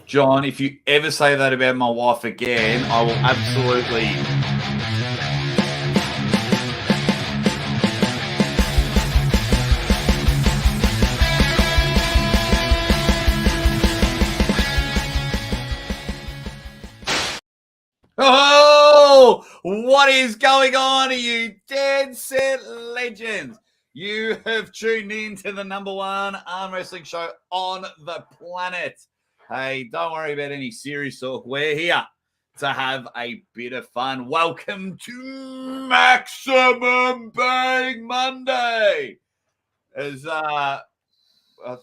John, if you ever say that about my wife again, I will absolutely. Oh, what is going on, you dead set legends? You have tuned in to the number one arm wrestling show on the planet. Hey, don't worry about any serious talk. We're here to have a bit of fun. Welcome to Maximum Bang Monday. As I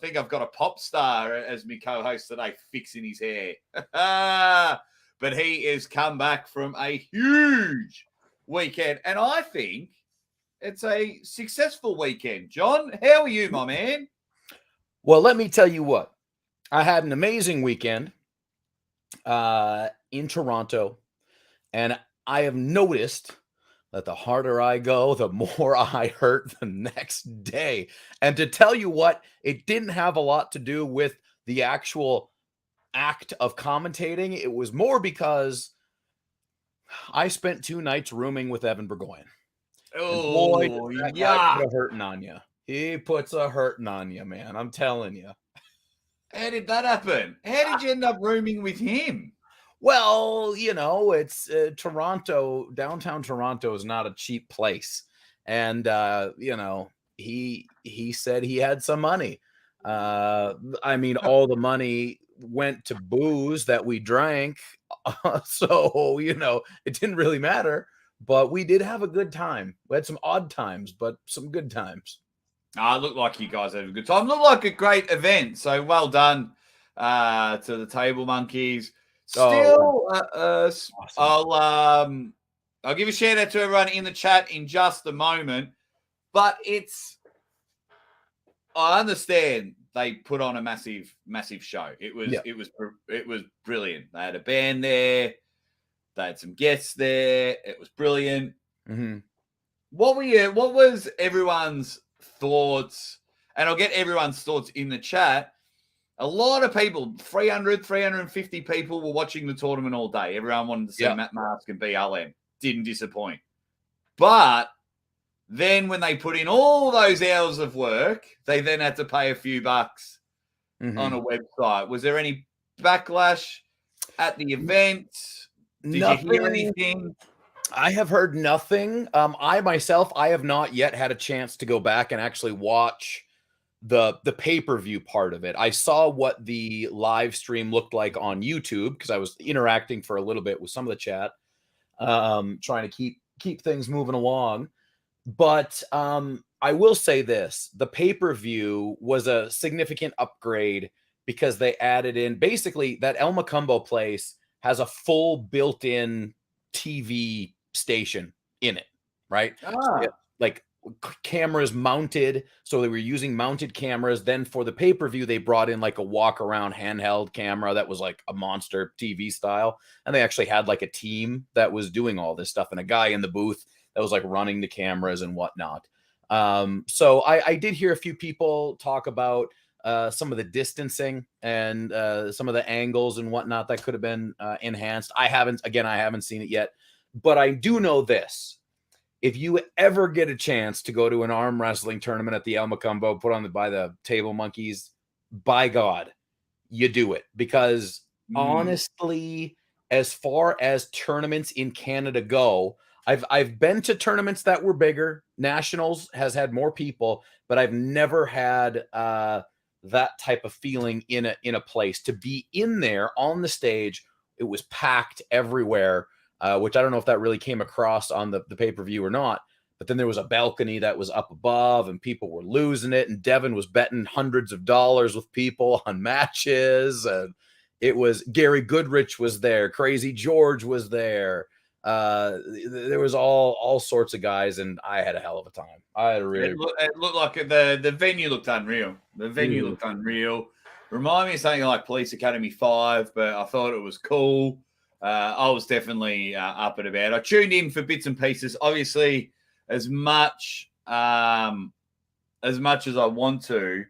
think I've got a pop star as my co-host today, fixing his hair. But he has come back from a huge weekend, and I think it's a successful weekend. John, how are you, my man? Well, let me tell you what. I had an amazing weekend in Toronto, and I have noticed that the harder I go, the more I hurt the next day. And to tell you what, it didn't have a lot to do with the actual act of commentating. It was more because I spent 2 nights rooming with Evan Burgoyne. Oh, and boy, that guy put a hurting on you. He puts a hurting on you, man. I'm telling you. How did that happen? How did you end up rooming with him? Well, you know, it's Toronto. Downtown Toronto is not a cheap place, and you know, he said he had some money. I mean, all the money went to booze that we drank, so you know, it didn't really matter. But we did have a good time. We had some odd times, but some good times. It looked like you guys had a good time. Looked like a great event. So well done to the Table Monkeys. Still, awesome. I'll give a shout out to everyone in the chat in just a moment. But I understand they put on a massive show. It was brilliant. They had a band there. They had some guests there. It was brilliant. Mm-hmm. What was everyone's thoughts? And I'll get everyone's thoughts in the chat. A lot of people, 350 people were watching the tournament all day. Everyone wanted to see Matt Mask and BLM. Didn't disappoint. But then when they put in all those hours of work, they then had to pay a few bucks on a website. Was there any backlash at the event? Did you hear anything? I have heard nothing. I myself, I have not yet had a chance to go back and actually watch the pay-per-view part of it. I saw what the live stream looked like on YouTube because I was interacting for a little bit with some of the chat, trying to keep things moving along. But I will say this: the pay-per-view was a significant upgrade because they added in basically that El Macumbo place has a full built-in TV station in it, right? So like cameras mounted, so they were using mounted cameras. Then for the pay-per-view, they brought in like a walk-around handheld camera that was like a monster TV style, and they actually had like a team that was doing all this stuff and a guy in the booth that was like running the cameras and whatnot. So I did hear a few people talk about some of the distancing and some of the angles and whatnot that could have been enhanced. I haven't seen it yet, but I do know this: if you ever get a chance to go to an arm wrestling tournament at the El Macumbo put on by the Table Monkeys, by God, you do it. Because honestly, as far as tournaments in Canada go, I've been to tournaments that were bigger. Nationals has had more people, but I've never had that type of feeling in a place. To be in there on the stage, it was packed everywhere, which I don't know if that really came across on the pay-per-view or not. But then there was a balcony that was up above and people were losing it. And Devon was betting hundreds of dollars with people on matches. And it was Gary Goodrich was there. Crazy George was there. There was all sorts of guys, and I had a hell of a time. I had a really. It looked like the venue looked unreal. The venue looked unreal. Remind me of something like Police Academy 5, but I thought it was cool. I was definitely up and about. I tuned in for bits and pieces. Obviously, as much as I want to,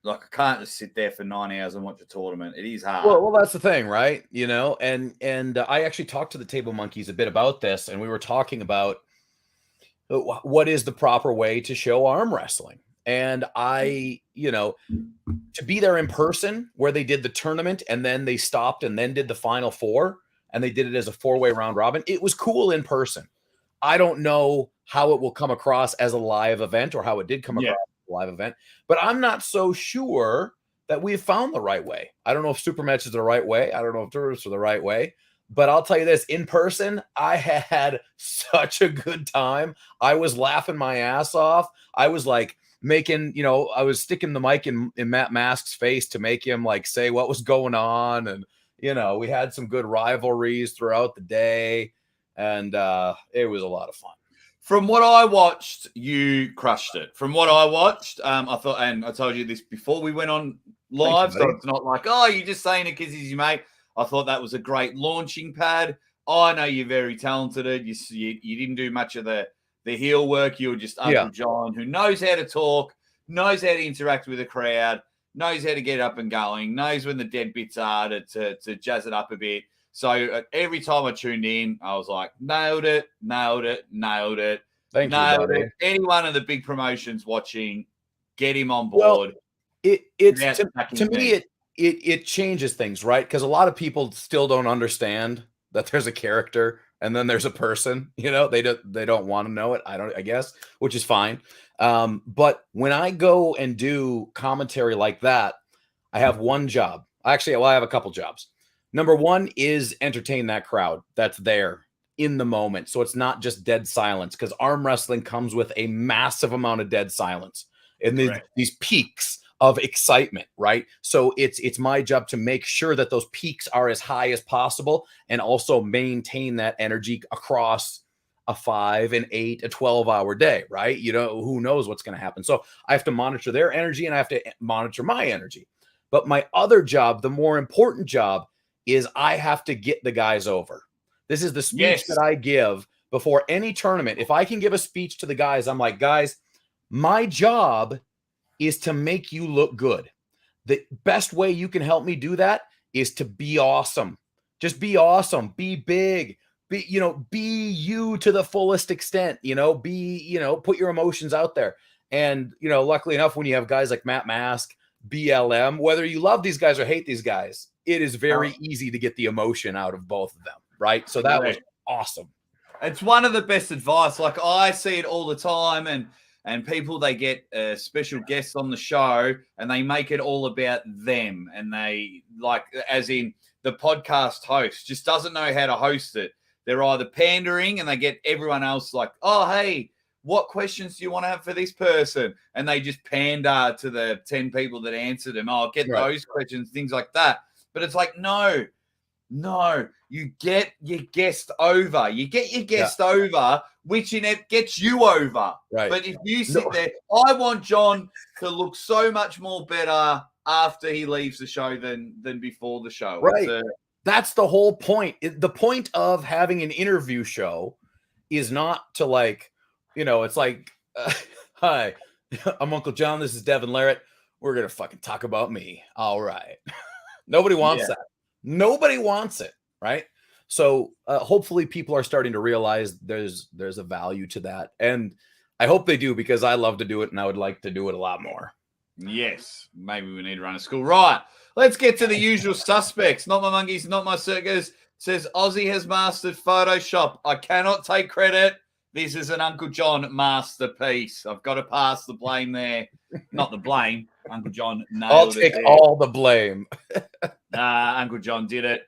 Like, I can't just sit there for 9 hours and watch a tournament. It is hard. Well, that's the thing, right? You know, and I actually talked to the Table Monkeys a bit about this, and we were talking about what is the proper way to show arm wrestling. And I, you know, to be there in person where they did the tournament and then they stopped and then did the final four and they did it as a 4-way round robin. It was cool in person. I don't know how it will come across as a live event or how it did come across as a live event, but I'm not so sure that we've found the right way. I don't know if super match is the right way. I don't know if tourists are the right way, but I'll tell you this, in person, I had such a good time. I was laughing my ass off. I was like making, you know, I was sticking the mic in Matt Mask's face to make him like say what was going on. And, you know, we had some good rivalries throughout the day. And it was a lot of fun. From what I watched, you crushed it. From what I watched, I thought, and I told you this before we went on live, so it's not like, oh, you're just saying it because he's your mate. I thought that was a great launching pad. I know you're very talented. You didn't do much of the heel work. You were just Uncle John, who knows how to talk, knows how to interact with the crowd, knows how to get up and going, knows when the dead bits are to jazz it up a bit. So every time I tuned in, I was like, nailed it, nailed it, nailed it. Thank you, buddy. Anyone of the big promotions watching, get him on board. Well, to me, it changes things, right? Because a lot of people still don't understand that there's a character and then there's a person. You know, they don't want to know it. I guess, which is fine. But when I go and do commentary like that, I have one job. Actually, well, I have a couple jobs. Number one is entertain that crowd that's there in the moment. So it's not just dead silence, because arm wrestling comes with a massive amount of dead silence and these peaks of excitement, right? So it's my job to make sure that those peaks are as high as possible and also maintain that energy across a 5, an 8, a 12-hour day, right? You know, who knows what's going to happen. So I have to monitor their energy and I have to monitor my energy. But my other job, the more important job, is I have to get the guys over. This is the speech that I give before any tournament. If I can give a speech to the guys, I'm like, guys, my job is to make you look good. The best way you can help me do that is to be awesome. Just be awesome. Be big. Be you to the fullest extent. Put your emotions out there. And, luckily enough, when you have guys like Matt Mask, BLM, whether you love these guys or hate these guys, it is very easy to get the emotion out of both of them, right? So that was awesome. It's one of the best advice. Like, I see it all the time, and people, they get special guests on the show and they make it all about them. And they, like, as in the podcast host just doesn't know how to host it. They're either pandering and they get everyone else like, oh, hey, what questions do you want to have for this person? And they just pander to the 10 people that answered them. Oh, get those questions, things like that. But it's like, no, you get your guest over. You get your guest over, which in it gets you over. Right. But if you sit there, I want John to look so much more better after he leaves the show than before the show. Right. That's the whole point. The point of having an interview show is not to, like, it's like, hi, I'm Uncle John. This is Devon Larratt. We're going to fucking talk about me. All right. Nobody wants that. Nobody wants it, right? So hopefully people are starting to realize there's a value to that. And I hope they do, because I love to do it and I would like to do it a lot more. Yes. Maybe we need to run a school. Right. Let's get to the usual suspects. Not my monkeys, not my circus. Says Aussie has mastered Photoshop. I cannot take credit. This is an Uncle John masterpiece. I've got to pass the blame there. Not the blame. Uncle John nailed it. I'll take all the blame. Uncle John did it.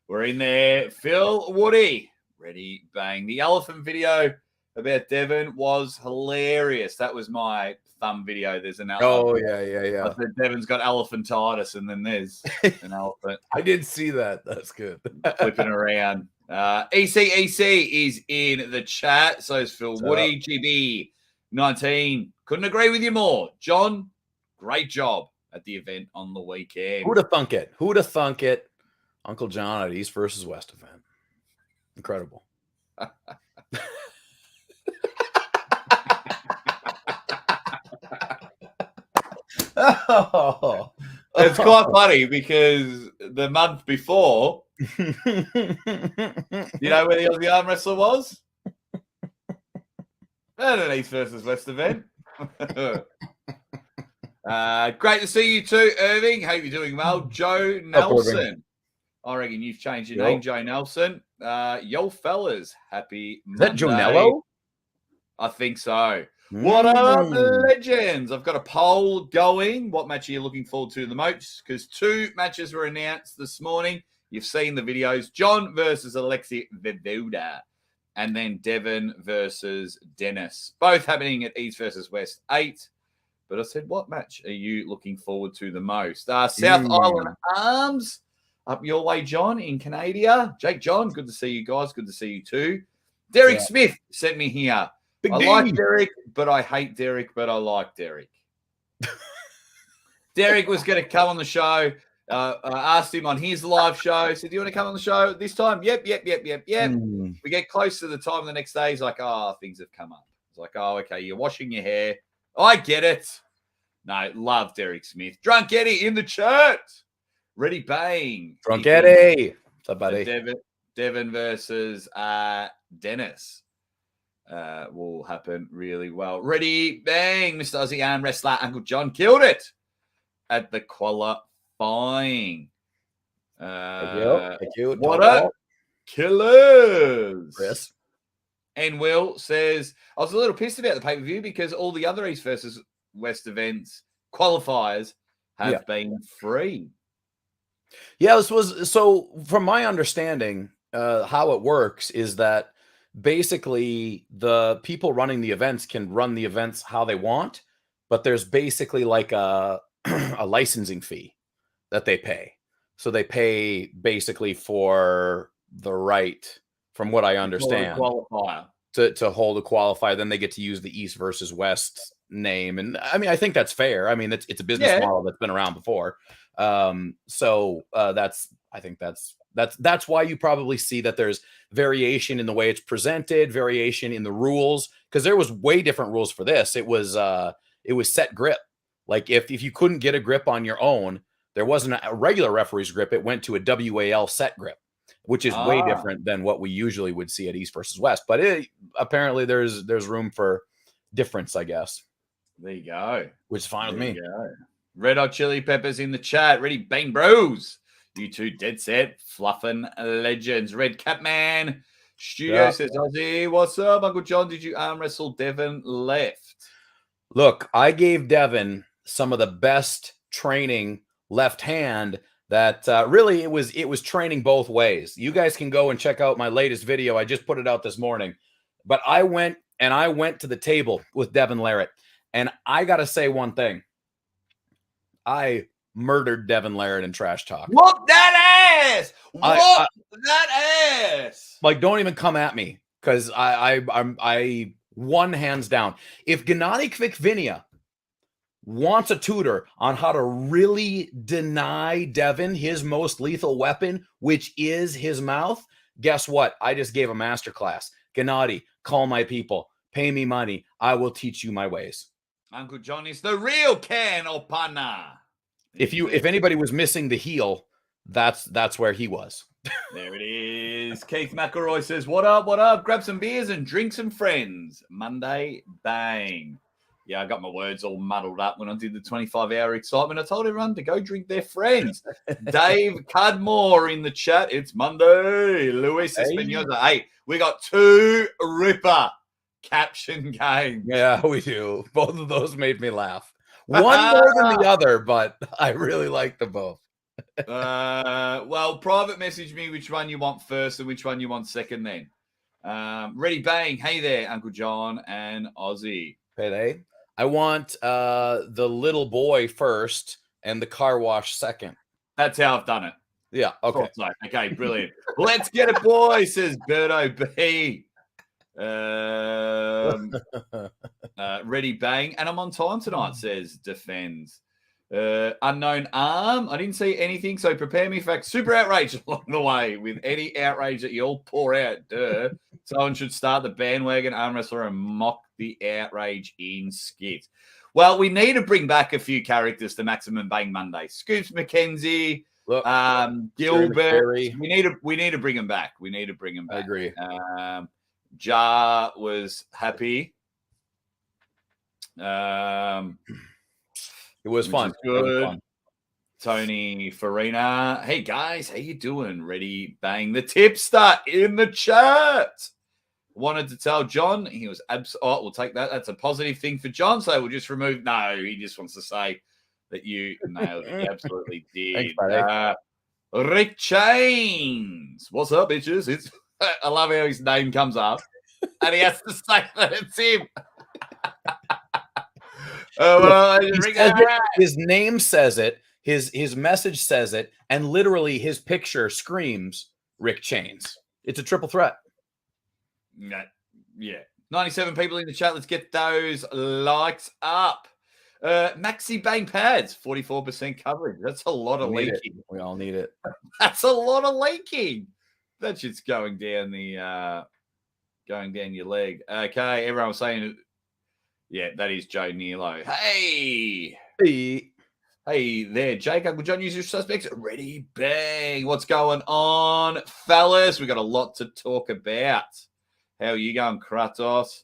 We're in there. Phil Woody. Ready, bang. The elephant video about Devon was hilarious. That was my thumb video. There's an elephant. Oh, yeah. I said Devon's got elephantitis, and then there's an elephant. I did see that. That's good. Flipping around. ECEC is in the chat. So is Phil Woody. GB19. Couldn't agree with you more. John, great job at the event on the weekend. Who'd have thunk it? Who'd have thunk it? Uncle John at East versus West event. Incredible. Oh. It's quite funny because the month before, you know where the Aussie arm wrestler was? At an East versus West event. Great to see you too, Irving. Hope you're doing well. Joe Nelson. I reckon you've changed your name, Joe Nelson. Yo, fellas. Happy Is that Monday. Jonello? I think so. What up, legends? I've got a poll going. What match are you looking forward to the most? Because 2 matches were announced this morning. You've seen the videos. John versus Alexi Vivuda. And then Devon versus Denis. Both happening at East versus West 8. But I said, what match are you looking forward to the most? South Island Arms. Up your way, John, in Canada. Jake John, good to see you guys. Good to see you too. Derek Smith sent me here. I like Derek, but I hate Derek, but I like Derek. Derek was going to come on the show. I asked him on his live show. Said, do you want to come on the show this time? Yep. We get close to the time the next day. He's like, oh, things have come up. It's like, oh, okay, you're washing your hair. I get it. No, love Derek Smith. Drunk Eddie in the chat. Ready bang. Drunk Eddie. What's up, buddy? Devon versus Denis will happen really well. Ready bang. Mr. Aussie arm wrestler Uncle John killed it at the qualifying. Thank you. What up, killers? Chris. And Will says, I was a little pissed about the pay-per-view because all the other East versus West events qualifiers have been free. Yeah, this was so from my understanding, how it works is that basically the people running the events can run the events how they want, but there's basically like a licensing fee that they pay. So they pay basically for the right, from what I understand, to hold a qualifier. Then they get to use the East versus West name. And I mean, I think that's fair. I mean, it's a business model that's been around before. I think that's why you probably see that there's variation in the way it's presented, variation in the rules, because there was way different rules for this. It was set grip. Like if you couldn't get a grip on your own, there wasn't a regular referee's grip. It went to a WAL set grip, which is way different than what we usually would see at East versus West. But apparently there's room for difference, I guess. There you go. Which is fine with me. Red Hot Chili Peppers in the chat. Ready, bang, bros. You two dead set. Fluffin' legends. Red Capman Studio says, Ozzy, what's up, Uncle John? Did you arm wrestle Devon left? Look, I gave Devon some of the best training left hand that really it was training both ways. You guys can go and check out my latest video. I just put it out this morning. But I went to the table with Devon Larratt. And I got to say one thing. I murdered Devon Larratt in trash talk. Whoop that ass! Whoop that ass! Like, don't even come at me, because I won hands down. If Genadi Kvikvinia wants a tutor on how to really deny Devon his most lethal weapon, which is his mouth, guess what? I just gave a masterclass. Genadi, call my people. Pay me money. I will teach you my ways. Uncle John is the real can opener. If anybody was missing the heel, that's where he was. There it is. Keith McElroy says, what up, what up? Grab some beers and drink some friends. Monday, bang. Yeah, I got my words all muddled up when I did the 25-hour excitement. I told everyone to go drink their friends. Dave Cudmore in the chat. It's Monday. Luis Espinoza. Hey, we got 2 ripper caption games. Yeah, we do. Both of those made me laugh. One more than the other, but I really like them both. Well, private message me which one you want first and which one you want second then. Ready, bang. Hey there, Uncle John and Ozzy. Hey. I want the little boy first and the car wash second. That's how I've done it. Yeah, okay. Okay, brilliant. Let's get it, boy, says Berto B. Ready, bang. And I'm on time tonight, says Defends. Unknown arm. I didn't see anything, so prepare me for super outrage along the way with any outrage that you all pour out. Someone should start the bandwagon arm wrestler and mock the outrage in skits. Well, we need to bring back a few characters to Maximum Bang Monday. Scoops McKenzie, Look, Gilbert. We need to bring them back. We need to bring them back. I agree. Jar was happy. It was fun. Good. Tony Farina. Hey guys, how you doing? Ready? Bang the tipster in the chat. Wanted to tell John he was we'll take that. That's a positive thing for John. So we'll just remove. No, he just wants to say that you nailed it. You absolutely did. Thanks, Rick Chains. What's up, bitches? I love how his name comes up and he has to say that it's him. His name says it. His message says it, and literally his picture screams Rick Chains. It's a triple threat. Yeah. 97 people in the chat. Let's get those likes up. Maxi Bang Pads, 44% coverage. That's a lot of leaking. We all need it. That's a lot of leaking. That shit's going down your leg. Okay, everyone was saying, yeah, that is Joe Nilo. Hey there, Jake. Uncle John, user suspects. Ready, bang. What's going on, fellas? We got a lot to talk about. How are you going, Kratos?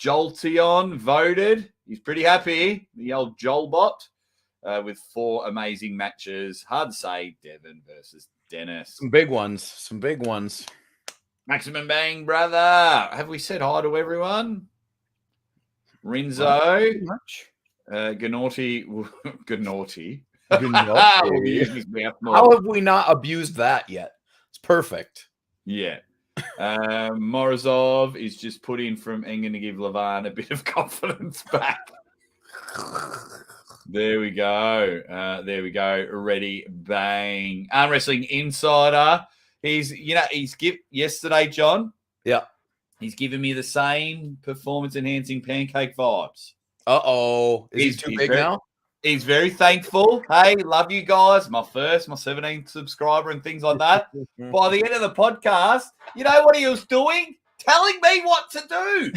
Jolteon voted. He's pretty happy. The old Jolbot with 4 amazing matches. Hard to say, Devon versus Denis. Some big ones. Maximum Bang, brother. Have we said hi to everyone? Rinzo. Genaughty. How have we not abused that yet? It's perfect. Yeah. Morozov is just put in from Engen to give Levan a bit of confidence back. There we go. Ready, bang. Arm Wrestling Insider. He's yesterday, John. Yeah. He's giving me the same performance-enhancing pancake vibes. Uh-oh. Is he too big now? He's very thankful. Hey, love you guys. My 17th subscriber and things like that. By the end of the podcast, you know what he was doing? Telling me what to do.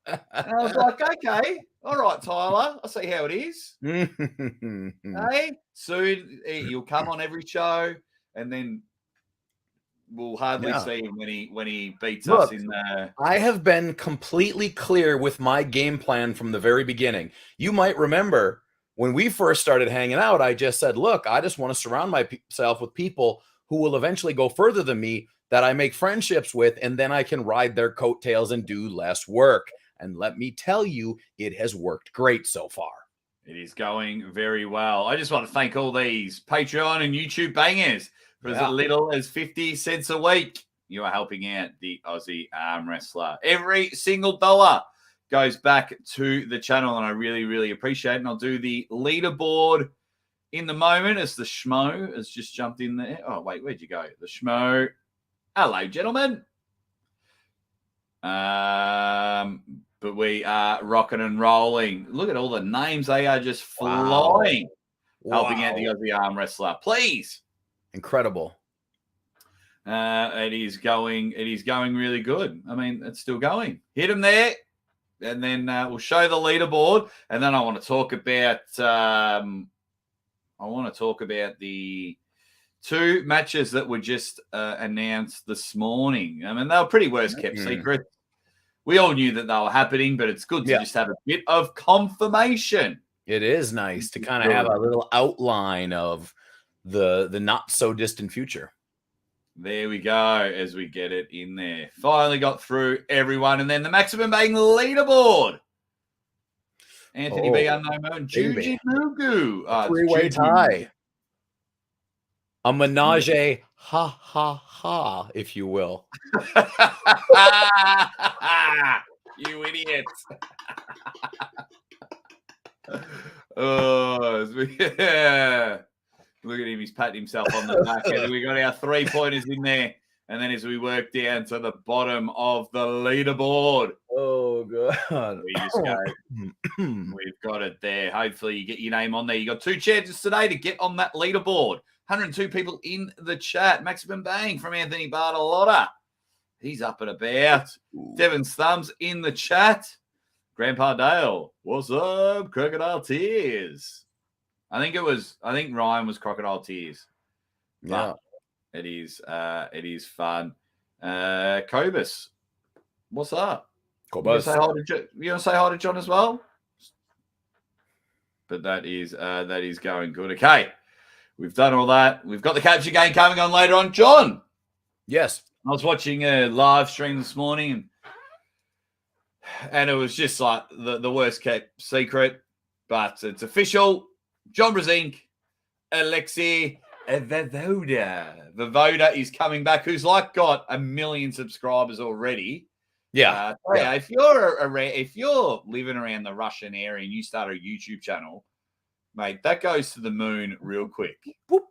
And I was like, okay. All right, Tyler. I'll see how it is. Hey, soon you'll come on every show, and then we'll hardly see him when he beats us in there. I have been completely clear with my game plan from the very beginning. You might remember when we first started hanging out, I just said, look, I just want to surround myself with people who will eventually go further than me, that I make friendships with, and then I can ride their coattails and do less work. And let me tell you, it has worked great so far. It is going very well. I just want to thank all these Patreon and YouTube bangers. For as little as 50 cents a week, you are helping out the Aussie Arm Wrestler. Every single dollar goes back to the channel, and I really, really appreciate it. And I'll do the leaderboard in the moment as the Schmo has just jumped in there. Oh, wait, where'd you go? The Schmo. Hello, gentlemen. But we are rocking and rolling. Look at all the names. They are just flying. Helping out the Aussie Arm Wrestler. Please. Incredible. It is going really good. I mean, it's still going. Hit him there, and then we'll show the leaderboard, and then I want to talk about the 2 matches that were just announced this morning. I mean, they were pretty worst kept secret. We all knew that they were happening, but it's good to just have a bit of confirmation. It is nice to kind of have a little outline of the not so distant future. There we go, as we get it in there. Finally got through everyone, and then the Maximum Bang leaderboard. Anthony B. Unknown and Juji Mugu. 3-way tie. A menage ha, if you will. You idiots. Look at him. He's patting himself on the back. And we got our 3-pointers in there. And then as we work down to the bottom of the leaderboard. Oh, God. We just go. We've got it there. Hopefully you get your name on there. You got 2 chances today to get on that leaderboard. 102 people in the chat. Maximum Bang from Anthony Bartolotta. He's up and about. Devon's thumbs in the chat. Grandpa Dale, what's up? Crocodile Tears. I think Ryan was Crocodile Tears. Yeah. But it is fun. Cobus, what's up? You gonna say hi to John as well? But that is going good. Okay. We've done all that. We've got the capture game coming on later on. John. Yes. I was watching a live stream this morning and it was just like the worst kept secret, but it's official. John Brzezinski, Alexei Vovoda is coming back, who's got 1 million subscribers already. Yeah. If you're living around the Russian area and you start a YouTube channel, mate, that goes to the moon real quick. Whoop.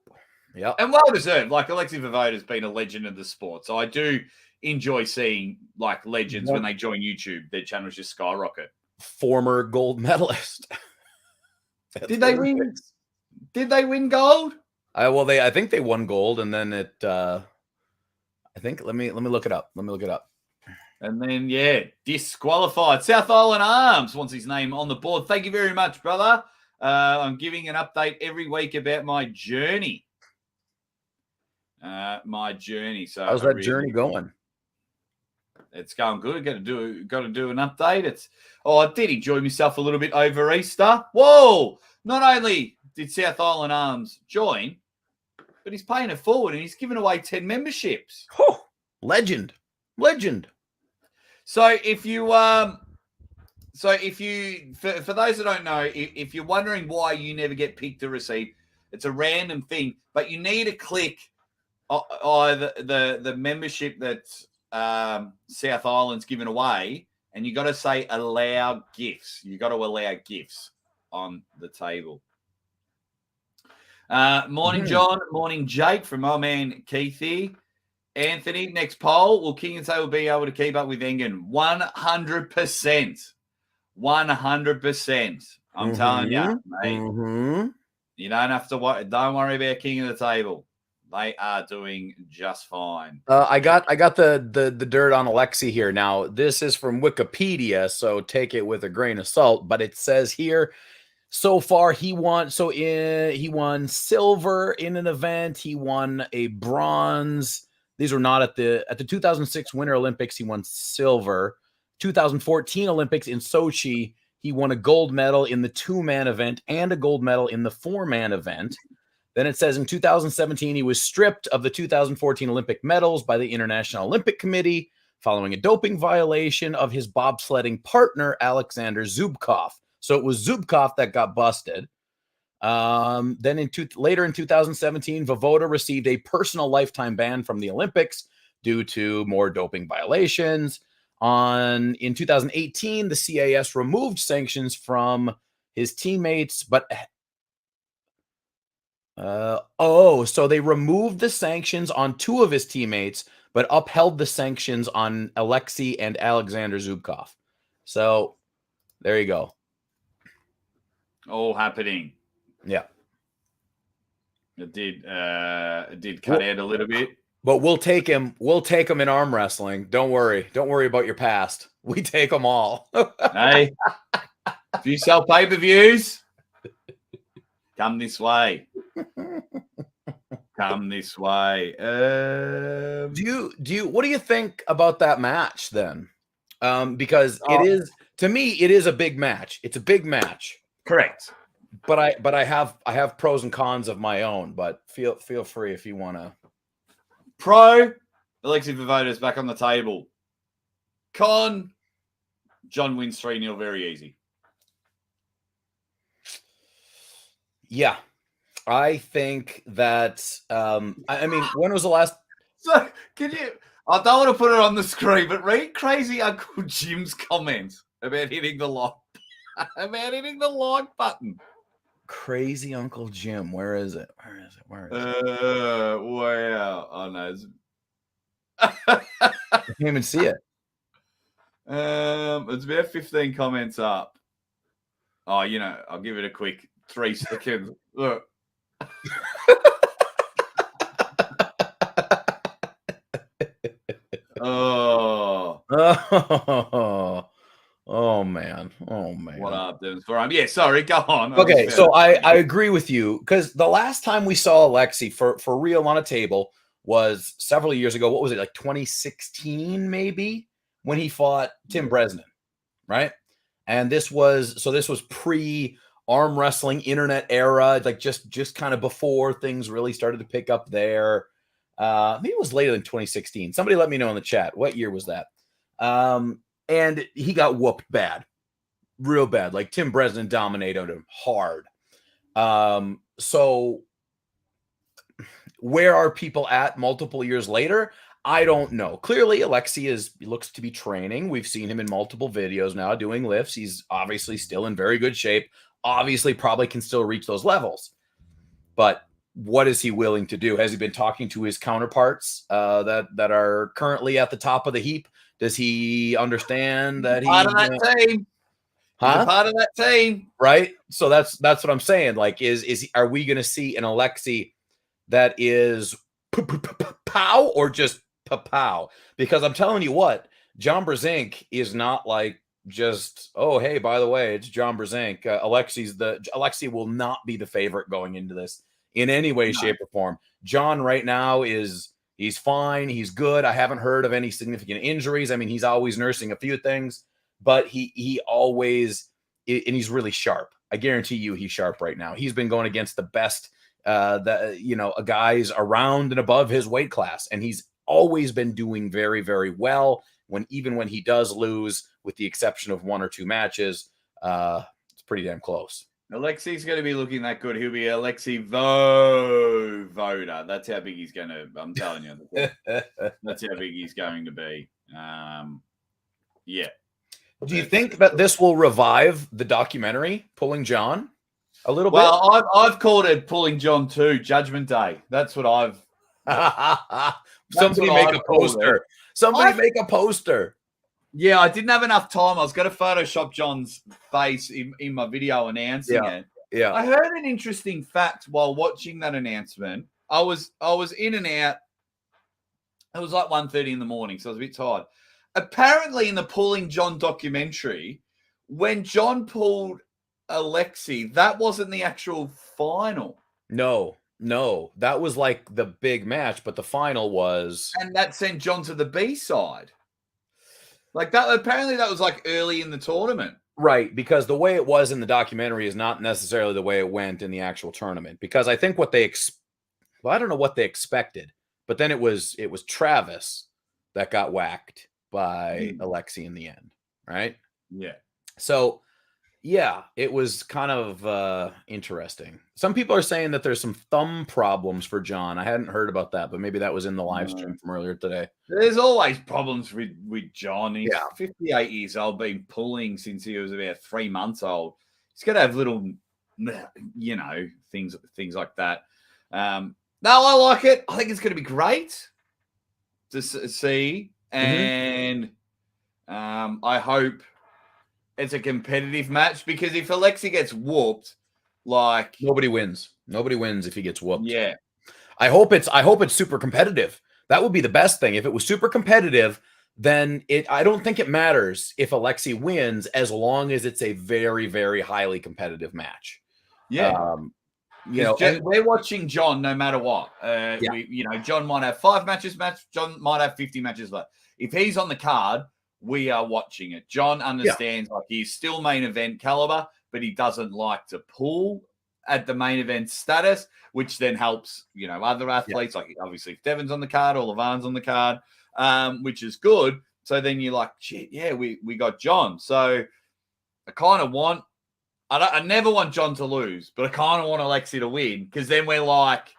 Yeah. And well deserved. Like Alexei Vovoda has been a legend of the sport. So I do enjoy seeing like legends when they join YouTube, their channels just skyrocket. Former gold medalist. Did they win? Did they win gold? I think they won gold, and then it. I think let me look it up. And then disqualified. South Island Arms wants his name on the board. Thank you very much, brother. I'm giving an update every week about my journey. So how's that journey going? It's going good. Got to do an update. I did enjoy myself a little bit over Easter. Whoa! Not only did South Island Arms join, but he's paying it forward and he's giving away 10 memberships. Oh, legend. So if you for those that don't know, if you're wondering why you never get picked to receive, it's a random thing, but you need to click the membership that South Island's given away, and you got to say allow gifts. You got to allow gifts on the table. Morning, John. Morning, Jake from my man Keithy. Anthony, next poll. Will King and Sale be able to keep up with Engen? 100%. 100%. I'm telling you, mate. You don't have to worry. Don't worry about King of the Table. They are doing just fine. I got the dirt on Alexei here. Now, this is from Wikipedia, so take it with a grain of salt. But it says here, so far he won silver in an event. He won a bronze. These were not at the 2006 Winter Olympics. He won silver. 2014 Olympics in Sochi, he won a gold medal in the 2-man event and a gold medal in the 4-man event. Then it says in 2017, he was stripped of the 2014 Olympic medals by the International Olympic Committee following a doping violation of his bobsledding partner, Alexander Zubkov. So it was Zubkov that got busted. Then later in 2017, Vovoda received a personal lifetime ban from the Olympics due to more doping violations. In 2018, the CAS removed sanctions from his teammates, but so they removed the sanctions on 2 of his teammates, but upheld the sanctions on Alexei and Alexander Zubkov. So there you go. All happening. Yeah. It did cut out a little bit. But we'll take him in arm wrestling. Don't worry about your past. We take them all. Hey, if you sell pay-per-views, come this way. Come this way. What do you think about that match then? Because to me, it is a big match. It's a big match. Correct. But I have pros and cons of my own, but feel free if you want to. Pro, Alexei Vovoda is back on the table. Con, John wins 3-0 very easy. Yeah. I think that I mean, when was the last So can you I don't want to put it on the screen, but read Crazy Uncle Jim's comment about hitting the like button. Crazy Uncle Jim? Where is it? Wow. Oh no. I can't even see it. It's about 15 comments up. Oh, I'll give it a quick 3 seconds. Look. Oh Oh man. symptoms for him. Yeah, sorry, go on. Okay, so I agree with you, because the last time we saw Alexi for real on a table was several years ago. What was it, like 2016 maybe, when he fought Tim Bresnan, right? And this was pre arm wrestling internet era, like just kind of before things really started to pick up there. Maybe it was later than 2016. Somebody let me know in the chat. What year was that? And he got whooped bad, real bad. Like Tim Bresnan dominated him hard. So where are people at multiple years later? I don't know. Clearly, Alexi looks to be training. We've seen him in multiple videos now doing lifts. He's obviously still in very good shape. Obviously, probably can still reach those levels. But what is he willing to do? Has he been talking to his counterparts that are currently at the top of the heap? Does he understand that he's part of that team? Huh? Part of that team, right? So that's what I'm saying. Like, are we going to see an Alexi that is pow or just pow? Because I'm telling you what, John Brzenk is not like just, oh, hey, by the way, it's John Brzenk. Alexi will not be the favorite going into this in any way, shape, or form. John right now he's fine. He's good. I haven't heard of any significant injuries. I mean, he's always nursing a few things, but he always, and he's really sharp. I guarantee you he's sharp right now. He's been going against the best guys around and above his weight class, and he's always been doing very, very well. Even when he does lose, with the exception of one or two matches, it's pretty damn close. Alexi's going to be looking that good. He'll be Alexi Voda. That's how big he's going to. I'm telling you, that's how big he's going to be. Yeah. Do you think that this will revive the documentary Pulling John a little bit? Well, I've called it Pulling John 2, Judgment Day. That's what I've. Somebody make a poster. Somebody make a poster. Yeah, I didn't have enough time. I was going to Photoshop John's face in my video announcing it. Yeah. I heard an interesting fact while watching that announcement. I was in and out. It was like 1:30 in the morning, so I was a bit tired. Apparently, in the Pulling John documentary, when John pulled Alexi, that wasn't the actual final. No, that was like the big match, but the final was, and that sent John to the B side. Like that, apparently that was like early in the tournament. Right, because the way it was in the documentary is not necessarily the way it went in the actual tournament. Because I think what I don't know what they expected, but then it was Travis that got whacked by Alexi in the end, right? Yeah. So, yeah, it was kind of interesting. Some people are saying that there's some thumb problems for John. I hadn't heard about that, but maybe that was in the live stream from earlier today. There's always problems with John. He's 58 years old, been pulling since he was about 3 months old. He's got to have little, things like that. No, I like it. I think it's going to be great to see. And I hope it's a competitive match, because if Alexi gets whooped, like nobody wins if he gets whooped. Yeah. I hope it's super competitive. That would be the best thing. If it was super competitive, then I don't think it matters if Alexi wins, as long as it's a very, very highly competitive match. Yeah. We're watching John no matter what. John might have 5 matches. John might have 50 matches left. If he's on the card, we are watching it. John understands, like, he's still main event caliber, but he doesn't like to pull at the main event status, which then helps, other athletes. Like, obviously, if Devon's on the card or Levan's on the card, which is good. So then you're like, shit, yeah, we got John. So I kind of want, I never want John to lose, but I kind of want Alexi to win, because then we're like,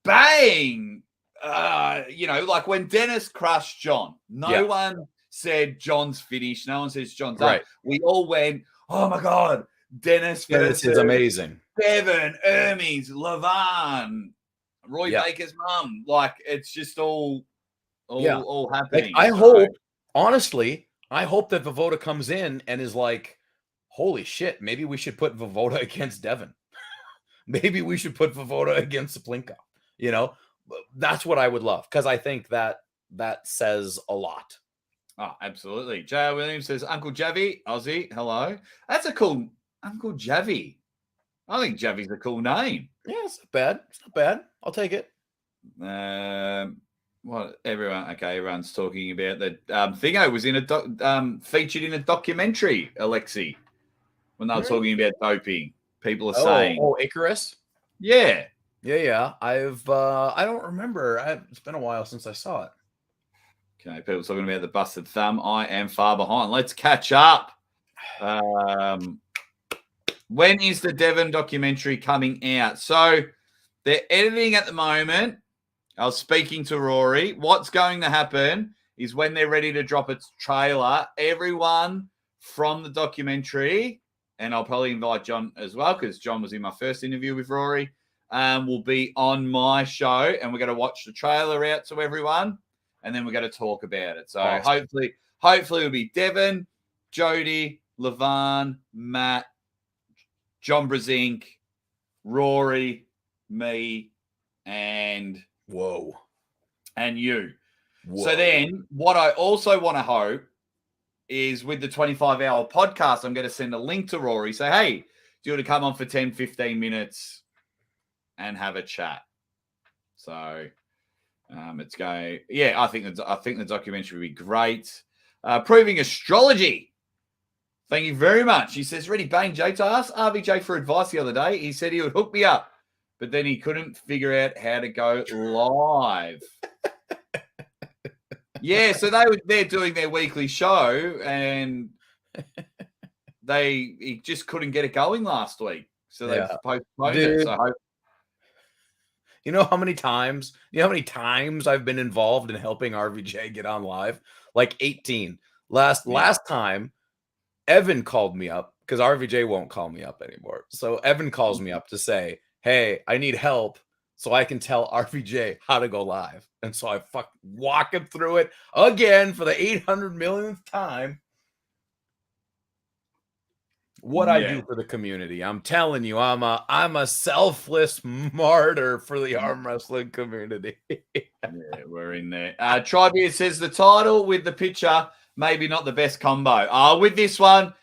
bang! Like when Denis crushed John, no one said John's finished. No one says John's done. Right. We all went, oh my God, Denis is amazing. Devon, Hermes, Levan, Roy Baker's mum. Like, it's just all happening. Like, honestly, I hope that Vovoda comes in and is like, holy shit, maybe we should put Vovoda against Devon. Maybe we should put Vovoda against Saplinka. That's what I would love, because I think that says a lot. Oh, absolutely. J.R. Williams says, Uncle Javi, Aussie, hello. That's a cool Uncle Javi. I think Javi's a cool name. Yeah, it's not bad. It's not bad. I'll take it. What everyone's talking about that Thingo was in featured in a documentary, Alexi, when they were talking about doping. People are saying, Icarus. Yeah. I don't remember. It's been a while since I saw it. Okay, people talking about the busted thumb. I am far behind. Let's catch up. When is the Devon documentary coming out? So they're editing at the moment. I was speaking to Rory. What's going to happen is when they're ready to drop its trailer, everyone from the documentary, and I'll probably invite John as well because John was in my first interview with Rory, will be on my show, and we're going to watch the trailer out to everyone, and then we're going to talk about it. So hopefully it'll be Devon, Jody, Levan, Matt, John Brezink, Rory, me, and you. Whoa. So then what I also want to hope is with the 25-hour podcast, I'm going to send a link to Rory. Say, hey, do you want to come on for 10, 15 minutes and have a chat? So it's going. Yeah, I think the documentary would be great. Proving astrology. Thank you very much. He says, ready, Bane J to ask RVJ for advice the other day. He said he would hook me up, but then he couldn't figure out how to go live. Yeah, so they're doing their weekly show, and he just couldn't get it going last week. So they postponed it. So you know how many times I've been involved in helping RVJ get on live? Like 18. Last time, Evan called me up because RVJ won't call me up anymore. So Evan calls me up to say, hey, I need help so I can tell RVJ how to go live. And so I walk him through it again for the 800 millionth time. What I do for the community. I'm telling you, I'm a selfless martyr for the arm wrestling community. Yeah, we're in there. Tribeard says the title with the picture, maybe not the best combo. With this one,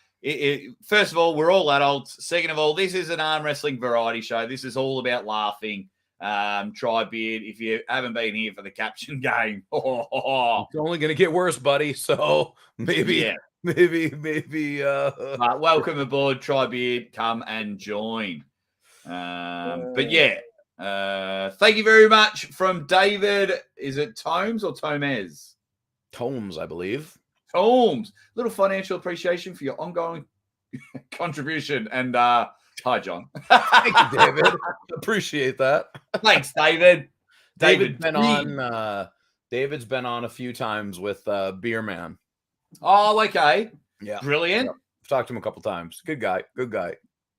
first of all, we're all adults. Second of all, this is an arm wrestling variety show. This is all about laughing. Tribeard, if you haven't been here for the caption game, it's only going to get worse, buddy. So maybe. Welcome aboard, Tribeard. Come and join. But yeah, thank you very much from David. Is it Tomes or Tomez? Tomes, I believe. Tomes. Little financial appreciation for your ongoing contribution. And hi, John. Thank you, David. Appreciate that. Thanks, David. David's been on a few times with Beer Man. Oh, okay. Yeah. Brilliant. Yeah. I've talked to him a couple times. Good guy.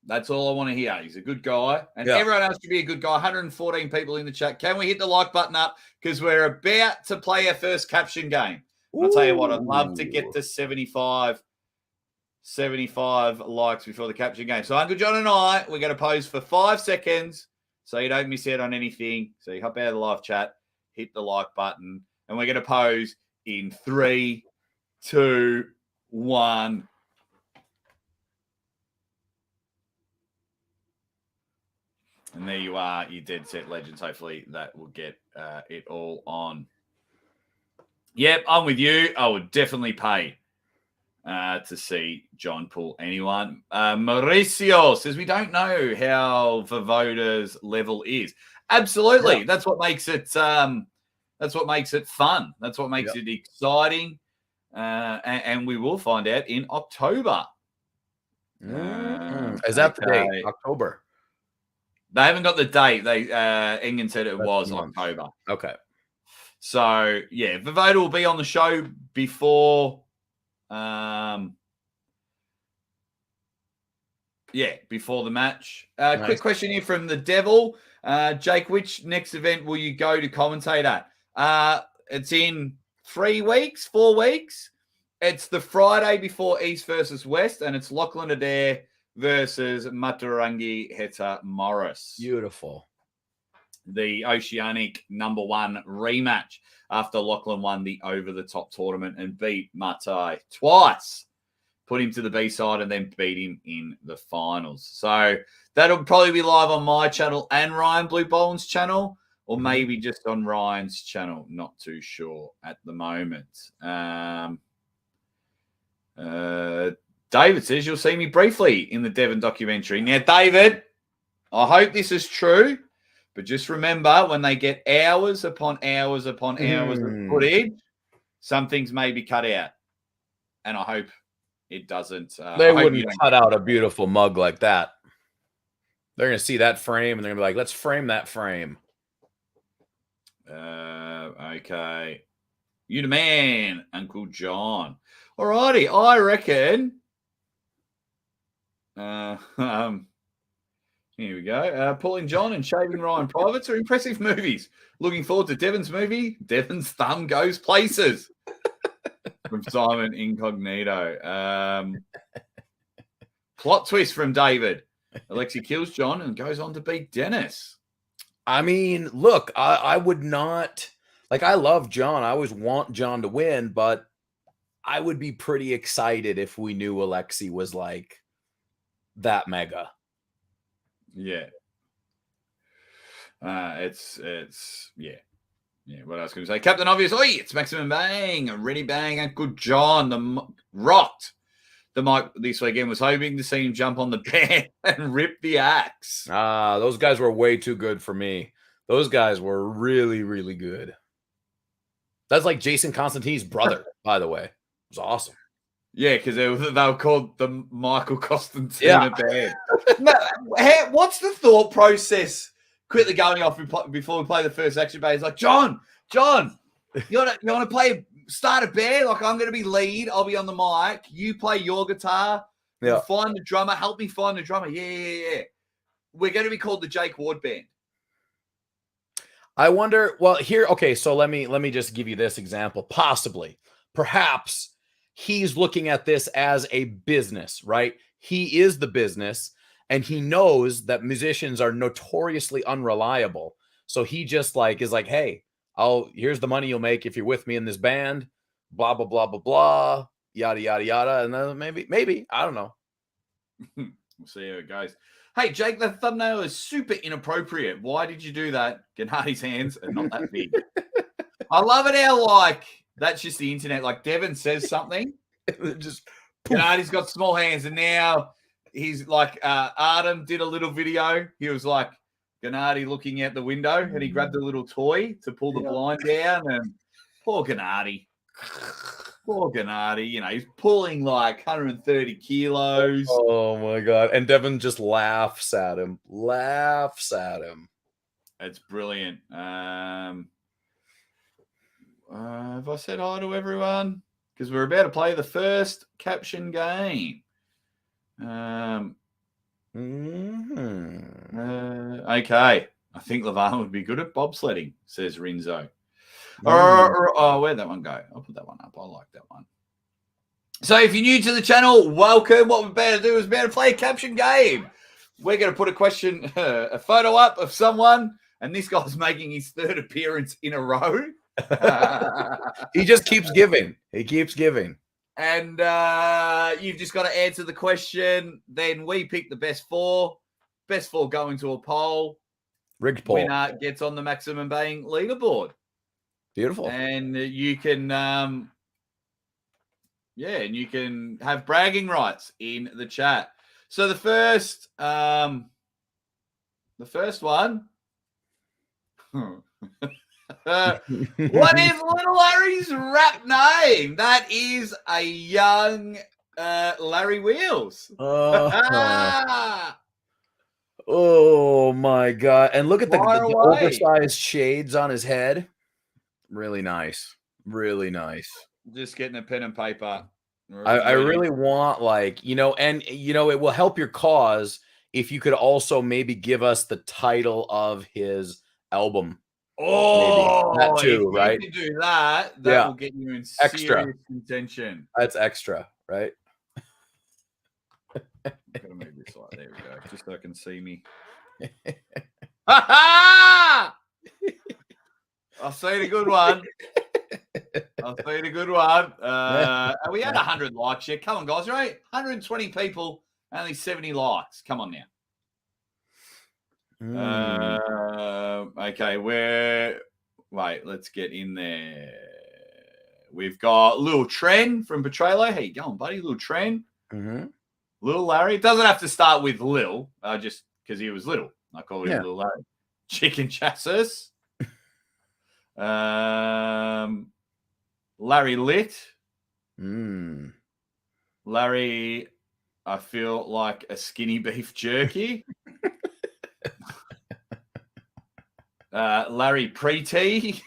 That's all I want to hear. He's a good guy. And everyone else should be a good guy. 114 people in the chat. Can we hit the like button up? Because we're about to play our first caption game. I'll tell you what, I'd love to get to 75 likes before the caption game. So Uncle John and I, we're going to pose for 5 seconds so you don't miss out on anything. So you hop out of the live chat, hit the like button, and we're going to pose in 3, 2, 1. And there you are, you Dead Set Legends. Hopefully that will get it all on. Yep, I'm with you. I would definitely pay to see John pull anyone. Mauricio says we don't know how Vivoda's level is. Absolutely, yeah. That's what makes it. That's what makes it fun. That's what makes it exciting. And we will find out in October. Is that the date? October. They haven't got the date. Engen said it was October. Okay. So yeah, Vivoda will be on the show before. Before the match. Nice. Quick question here from the Devil. Jake, which next event will you go to commentate at? It's in 3 weeks, 4 weeks. It's the Friday before East versus West, and it's Lachlan Adair versus Matarangi Heta Morris. Beautiful. The Oceanic #1 rematch after Lachlan won the over-the-top tournament and beat Matai twice. put him to the B side, and then beat him in the finals. So that'll probably be live on my channel and Ryan Blue Boland's channel, or maybe just on Ryan's channel. Not too sure at the moment. David says you'll see me briefly in the Devon documentary. Now, David, I hope this is true, but just remember when they get hours upon hours upon hours of footage, some things may be cut out. And I hope it doesn't. They wouldn't cut out a beautiful mug like that. They're going to see that frame and they're going to be like, let's frame that frame. Okay. You the man, Uncle John. Alrighty, I reckon. Here we go. Pulling John and Shaving Ryan Privates are impressive movies. Looking forward to Devon's movie. Devon's thumb goes places. From Simon Incognito. Plot twist from David. Alexi kills John and goes on to beat Denis. I mean, look, I would not, like, I love John. I always want John to win, but I would be pretty excited if we knew Alexi was like that mega. Yeah. It's yeah. Yeah, what else can we say? Captain Obvious. Oi, it's Maximum Bang. Ready Bang. Uncle John rocked the mic this weekend. Was hoping to see him jump on the band and rip the axe. Those guys were way too good for me. Those guys were really, really good. That's like Jason Constantine's brother, by the way. It was awesome. Yeah, because they were called the Michael Constantine band. What's the thought process? Quickly going off before we play the first action band. It's like, John, you want to start a band? Like, I'm going to be lead. I'll be on the mic. You play your guitar. Yeah. Find the drummer. Help me find the drummer. Yeah. We're going to be called the Jake Ward Band. I wonder. Well, here. Okay, so let me just give you this example. Possibly, perhaps he's looking at this as a business, right? He is the business. And he knows that musicians are notoriously unreliable. So he just is like, hey, here's the money you'll make if you're with me in this band, blah, blah, blah, blah, blah, yada, yada, yada. And then maybe, I don't know. We'll see how it goes. Hey, Jake, the thumbnail is super inappropriate. Why did you do that? Genadi's hands are not that big. I love it how, that's just the internet. Like, Devon says something. Just Genadi's got small hands, and now he's like, Artem did a little video. He was like, Genadi looking out the window, and he grabbed a little toy to pull the blind down. And poor Genadi. He's pulling like 130 kilos. Oh my God. And Devon just laughs at him. It's brilliant. Have I said hi to everyone? Because we're about to play the first caption game. Okay. I think Levan would be good at bobsledding, says Rinzo. Where'd that one go? I'll put that one up. I like that one. So if you're new to the channel, welcome. What we're about to do is about to play a caption game. We're going to put a photo up of someone, and this guy's making his third appearance in a row. He just keeps giving. And you've just got to answer the question. Then we pick the best four. Best four go into a poll. Rigged poll. Winner gets on the Maximum Bang leaderboard. Beautiful. And you can, and you can have bragging rights in the chat. So the first one. What is Little Larry's rap name? That is a young Larry Wheels. Oh my God. And look at the oversized shades on his head. Really nice. Just getting a pen and paper. I really want it will help your cause if you could also maybe give us the title of his album. Oh, maybe. That too, right? If you do that will get you in serious contention. That's extra, right? I'm gonna move this light. There we go, just so I can see me. I'll say the good one. I've seen a good one. And we had 100 likes here. Come on, guys, right? 120 people, only 70 likes. Come on now. Okay, wait, let's get in there. We've got Lil Tren from Betrayalo. How you going, buddy? Lil Tren. Lil Larry. It doesn't have to start with Lil, just because he was little. I call him Lil Larry. Chicken Chassis. Larry Lit. Larry, I feel like a skinny beef jerky. Larry Preety.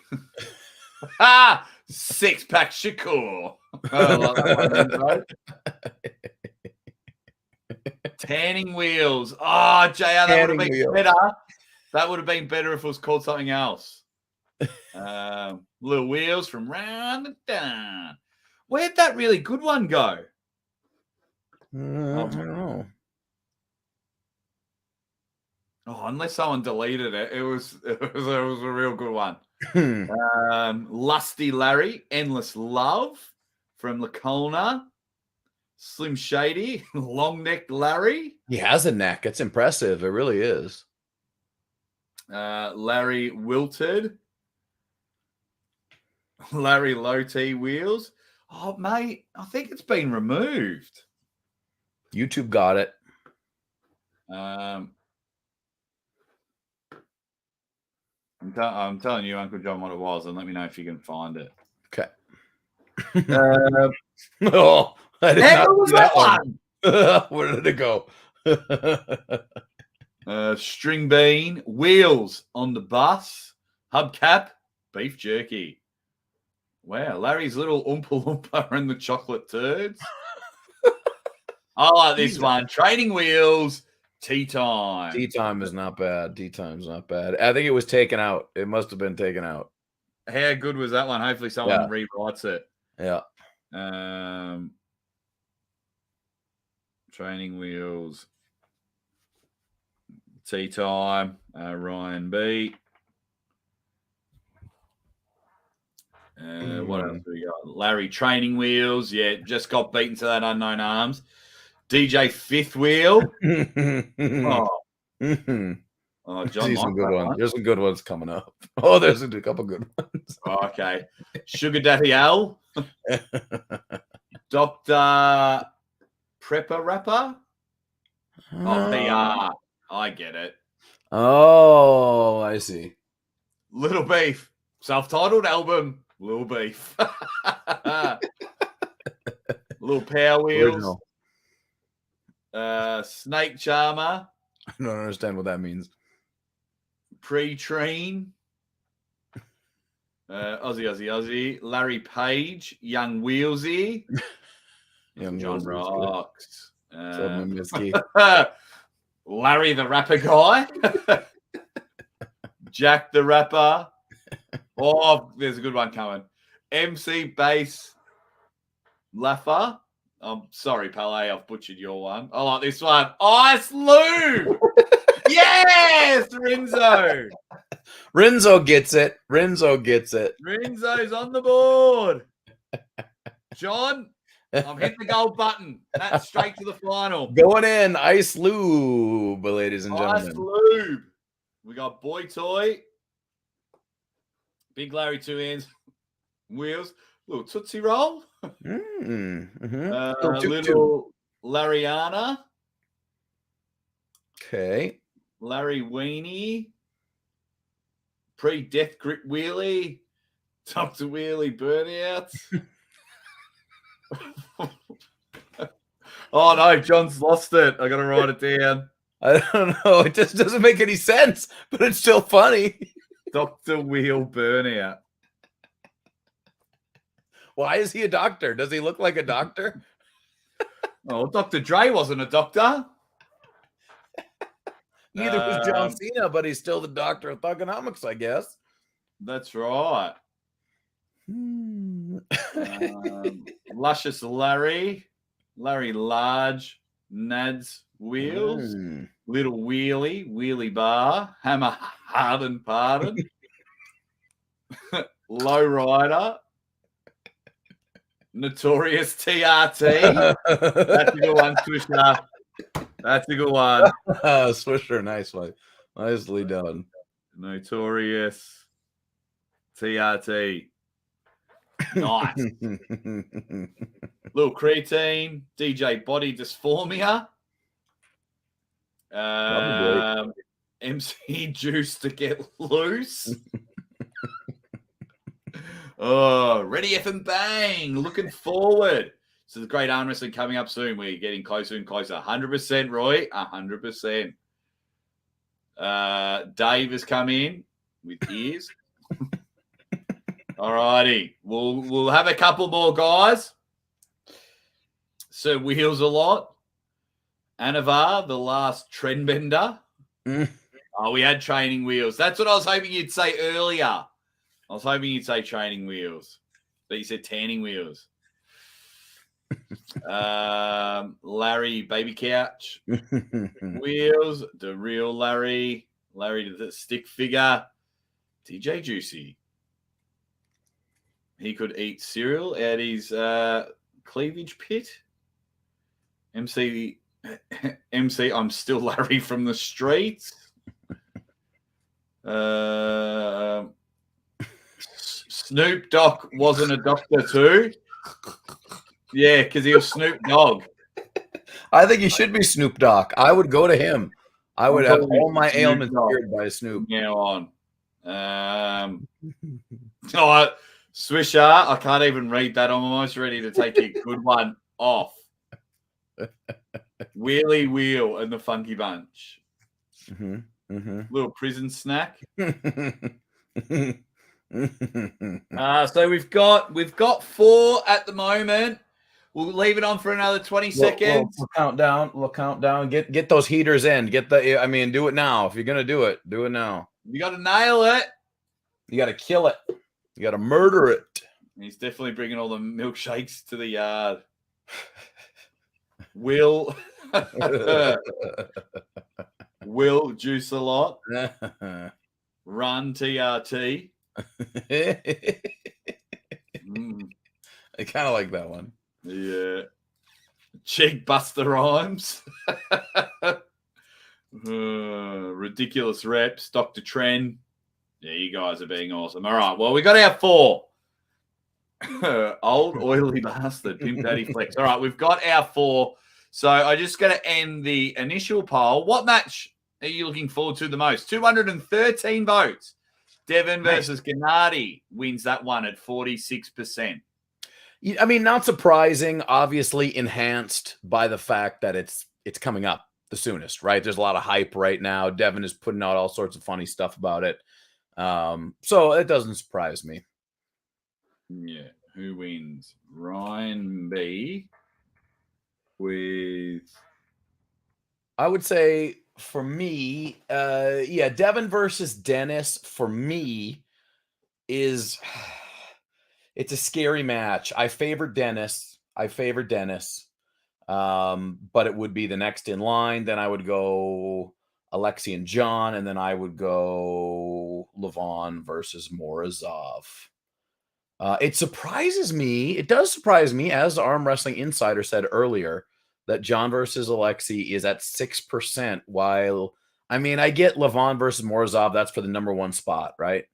Six-pack Shakur. I love that one, Tanning Wheels. Oh, JR, that would have been better. That would have been better if it was called something else. Little Wheels from Round and Down. Where'd that really good one go? I don't know. Oh, unless someone deleted it, it was a real good one. Lusty Larry, Endless Love from Lacolna. Slim Shady, Long Neck Larry. He has a neck. It's impressive. It really is. Larry Wilted. Larry Low T Wheels. Oh, mate, I think it's been removed. YouTube got it. I'm telling you, Uncle John, what it was, and let me know if you can find it. Okay. Oh, I did not was that one. Where did it go? String Bean, Wheels on the Bus, Hubcap, Beef Jerky. Wow, Larry's little Oompa Loompa and the Chocolate Turds. I like this one. Training Wheels, Tea Time. Tea Time is not bad. Tea Time's not bad. I think it was taken out. It must have been taken out. How good was that one? Hopefully someone rewrites it. Yeah. Training Wheels, Tea Time, Ryan B. What else do we got? Larry Training Wheels. Yeah, just got beaten to that Unknown Arms. DJ Fifth Wheel. Oh, John, some good ones. There's some good ones coming up. Oh, there's a couple good ones. Okay. Sugar Daddy Al. Dr. Prepper Rapper. Oh, PR. I get it. Oh, I see. Little Beef. Self-titled album. Little Beef. Little Power Wheels. Snake Charmer. I don't understand what that means. Pre-Train. Aussie. Larry Page. Young Wheelsy. Young John Rocks. Larry the Rapper Guy. Jack the Rapper. Oh, there's a good one coming. MC Bass Laffer. I'm sorry, Palais, I've butchered your one. I like this one. Ice Lou. Yes, Renzo. Renzo gets it. Renzo's on the board. John, I've hit the gold button. That's straight to the final. Going in, Ice Lube, ladies and gentlemen. Ice Lube. We got Boy Toy. Big Larry 2 hands. Wheels. Little Tootsie Roll. Little Larryana. Okay. Larry Weenie. Pre-Death Grip Wheelie. Dr. Wheelie Burnout. Oh, no, John's lost it. I got to write it down. I don't know. It just doesn't make any sense, but it's still funny. Dr. Wheel Burnout. Why is he a doctor? Does he look like a doctor? Oh, Dr. Dre wasn't a doctor. Neither was John Cena, but he's still the doctor of thugonomics, I guess. That's right. Luscious Larry. Larry Large. Nads Wheels. Little Wheelie Bar. Hammer Harden Pardon. Low Rider. Notorious TRT. That's a good one, Swisher. That's a good one. Swisher, nice one. Nicely done. Notorious TRT. Nice. Little creatine, DJ Body Dysphoria. MC Juice to get loose. Oh, Ready F and Bang. Looking forward. So the great arm wrestling coming up soon. We're getting closer and closer. 100%, Roy. 100%. Dave has come in with ears. All righty. We'll have a couple more guys. Sir Wheels a lot. Anavar, the last trendbender. Oh, we had training wheels. That's what I was hoping you'd say earlier. I was hoping you'd say training wheels. But you said tanning wheels. Larry, baby couch. Wheels, the real Larry. Larry, the stick figure. DJ Juicy. He could eat cereal at his cleavage pit. MC, I'm still Larry from the streets. Snoop Dogg wasn't a doctor too. Yeah, because he was Snoop Dogg. I think he should be Snoop Dogg. I would go to him. I would have all my ailments cured by Snoop. Now on. Swisher, I can't even read that. I'm almost ready to take a good one off. Wheelie Wheel and the Funky Bunch. Little prison snack. So we've got 4 at the moment. We'll leave it on for another 20 seconds. We'll count down. We'll count down. Get those heaters in. Do it now. If you're gonna do it now. You got to nail it. You got to kill it. You got to murder it. He's definitely bringing all the milkshakes to the yard. Will juice a lot. Run TRT. I kind of like that one. Yeah. Cheek Buster Rhymes. Ridiculous reps. Dr. Tren. Yeah, you guys are being awesome. All right. Well, we got our 4. Old oily bastard. Pimp Daddy Flex. All right. We've got our 4. So I just got to end the initial poll. What match are you looking forward to the most? 213 votes. Devon versus Genadi wins that one at 46%. I mean, not surprising, obviously enhanced by the fact that it's coming up the soonest, right? There's a lot of hype right now. Devon is putting out all sorts of funny stuff about it. So it doesn't surprise me. Yeah. Who wins? Ryan B with... I would say for me, Devon versus Denis for me is... It's a scary match. I favor Denis. But it would be the next in line. Then I would go Alexi and John, and then I would go Levon versus Morozov. It does surprise me, as Arm Wrestling Insider said earlier, that John versus Alexi is at 6%, while, I mean, I get Levon versus Morozov, that's for the number 1 spot, right?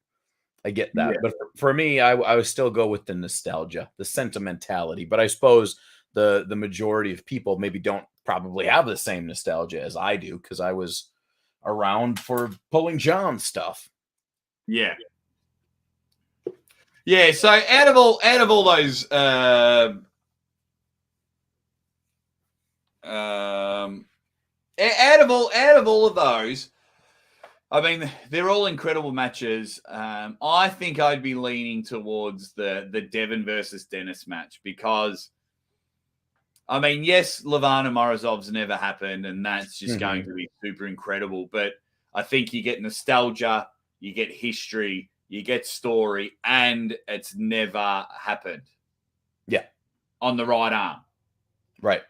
I get that. Yeah. But for me, I would still go with the nostalgia, the sentimentality. But I suppose the majority of people maybe don't probably have the same nostalgia as I do, because I was around for pulling John's stuff. Yeah. Yeah, so out of all those out of all of those, I mean, they're all incredible matches. I think I'd be leaning towards the Devon versus Denis match because, I mean, yes, Levon and Morozov's never happened, and that's just going to be super incredible. But I think you get nostalgia, you get history, you get story, and it's never happened. Yeah. On the right arm. Right.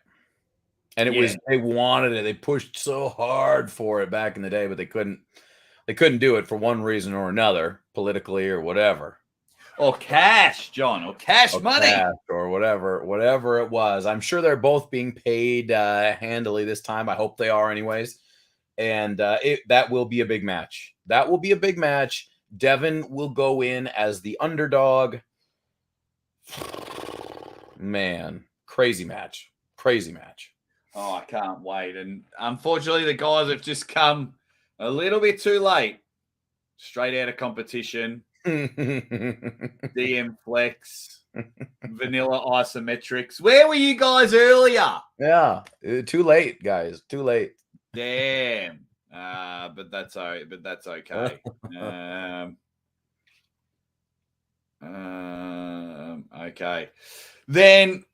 And they wanted it. They pushed so hard for it back in the day, but they couldn't do it for one reason or another, politically or whatever. Or cash, John, or cash money. Cash or whatever it was. I'm sure they're both being paid handily this time. I hope they are anyways. And that will be a big match. That will be a big match. Devon will go in as the underdog. Man, crazy match. Crazy match. Oh, I can't wait. And unfortunately, the guys have just come a little bit too late. Straight out of competition. DM Flex. Vanilla Isometrics. Where were you guys earlier? Yeah, too late, guys. Too late. Damn. But that's okay. Okay. Then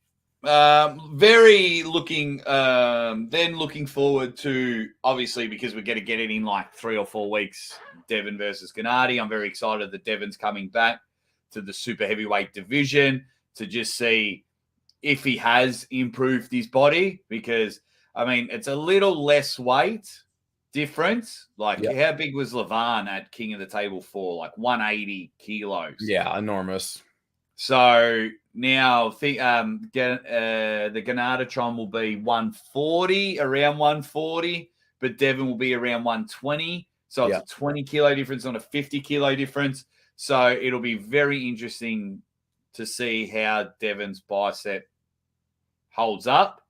looking forward to, obviously, because we're going to get it in like 3 or 4 weeks, Devon versus Genadi. I'm very excited that Devon's coming back to the super heavyweight division to just see if he has improved his body, because I mean, it's a little less weight difference. Like, how big was Levan at King of the Table for? Like 180 kilos. Yeah, enormous. So now the Gennadytron will be 140, around 140, but Devon will be around 120. So it's a 20 kilo difference, not a 50 kilo difference. So it'll be very interesting to see how Devon's bicep holds up.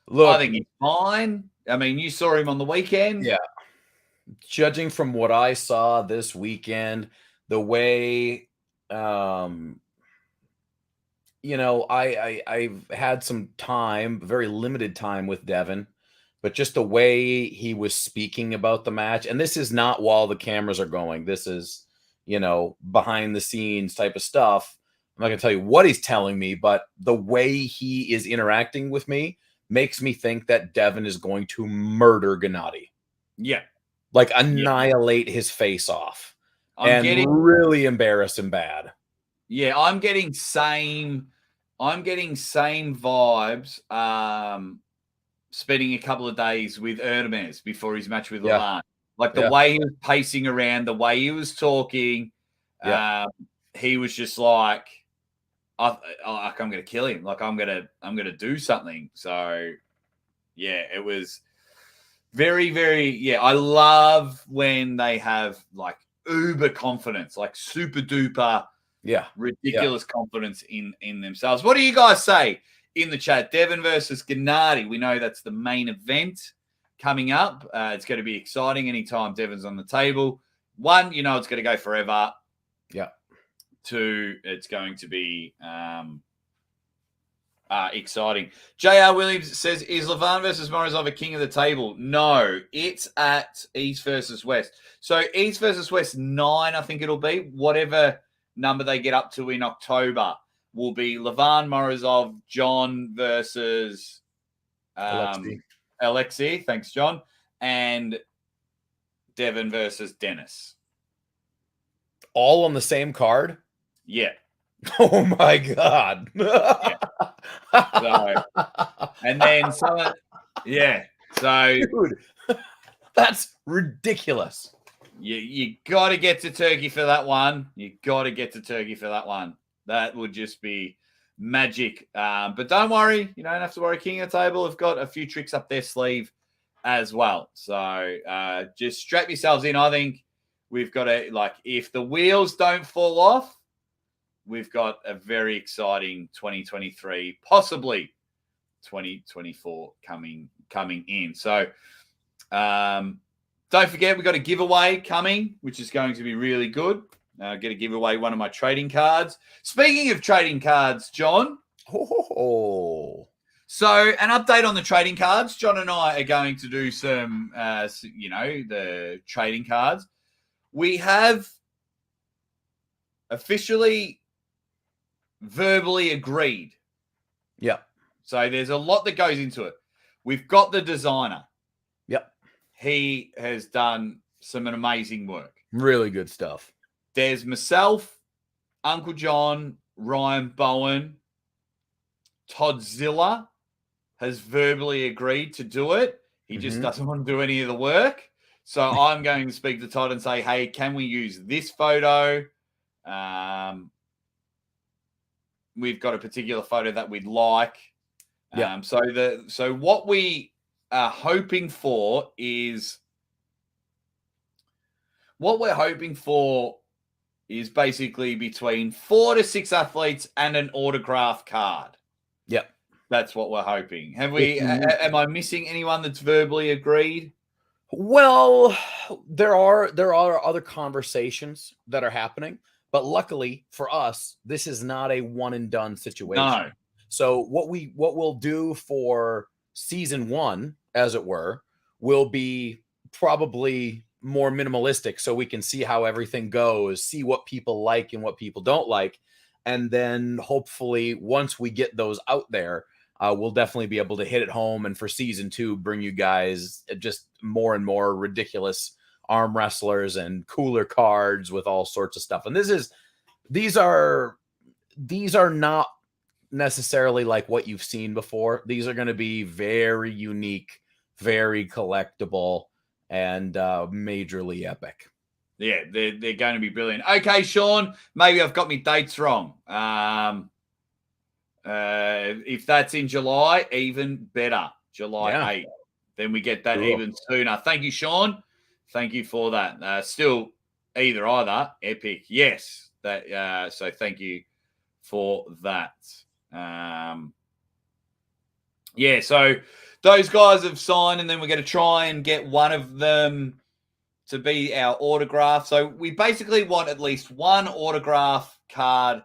Look, I think he's fine. I mean, you saw him on the weekend. Yeah. Judging from what I saw this weekend, the way, I've had some time, very limited time with Devon, but just the way he was speaking about the match, and this is not while the cameras are going. This is, behind the scenes type of stuff. I'm not going to tell you what he's telling me, but the way he is interacting with me makes me think that Devon is going to murder Genadi. Yeah. Like annihilate his face off. Really embarrass him bad. Yeah, I'm getting same vibes spending a couple of days with Hermes before his match with Levan. Like the way he was pacing around, the way he was talking, he was just like, I'm going to kill him. Like I'm going to do something. So yeah, it was very, very, I love when they have like uber confidence, like super duper, ridiculous confidence in themselves. What do you guys say in the chat? Devon versus Genadi. We know that's the main event coming up. It's going to be exciting anytime Devon's on the table. 1, it's going to go forever. Yeah. 2, it's going to be exciting. J.R. Williams says, is Levan versus Morozov a king of the table? No, it's at East versus West. So East versus West 9, I think it'll be. Whatever number they get up to in October will be Levan, Morozov, John versus Alexei. Thanks, John. And Devon versus Denis. All on the same card? Yeah. Oh my God. So, and then so dude, that's ridiculous. You got to get to Turkey for that one. That would just be magic. But don't worry, you don't have to worry. King of the Table have got a few tricks up their sleeve as well. So just strap yourselves in. I think we've got if the wheels don't fall off, we've got a very exciting 2023, possibly 2024 coming in. So don't forget, we've got a giveaway coming, which is going to be really good. Get to give away one of my trading cards. Speaking of trading cards, John. So an update on the trading cards. John and I are going to do some, the trading cards. We have officially verbally agreed. Yeah. So there's a lot that goes into it. We've got the designer. Yep. He has done some amazing work. Really good stuff. There's myself, Uncle John, Ryan Bowen, Toddzilla has verbally agreed to do it. He just doesn't want to do any of the work. So I'm going to speak to Todd and say, hey, can we use this photo? we've got a particular photo that we'd like. Yeah. So what we are hoping for is basically between 4 to 6 athletes and an autograph card. Yep. That's what we're hoping. Am I missing anyone that's verbally agreed? Well, there are other conversations that are happening, but luckily for us, this is not a one and done situation. No. So what we'll do for season 1, as it were, will be probably more minimalistic, so we can see how everything goes, see what people like and what people don't like, and then hopefully once we get those out there, we'll definitely be able to hit it home, and for season 2, bring you guys just more and more ridiculous arm wrestlers and cooler cards with all sorts of stuff. And these are not necessarily like what you've seen before. These are going to be very unique, very collectible, and majorly epic. Yeah, they're going to be brilliant. Okay, Sean, maybe I've got my dates wrong. If that's in July, even better. July 8th. Then we get that even sooner. Thank you, Sean. Thank you for that. Still, either, epic. Yes. So thank you for that. So those guys have signed, and then we're going to try and get one of them to be our autograph. So we basically want at least one autograph card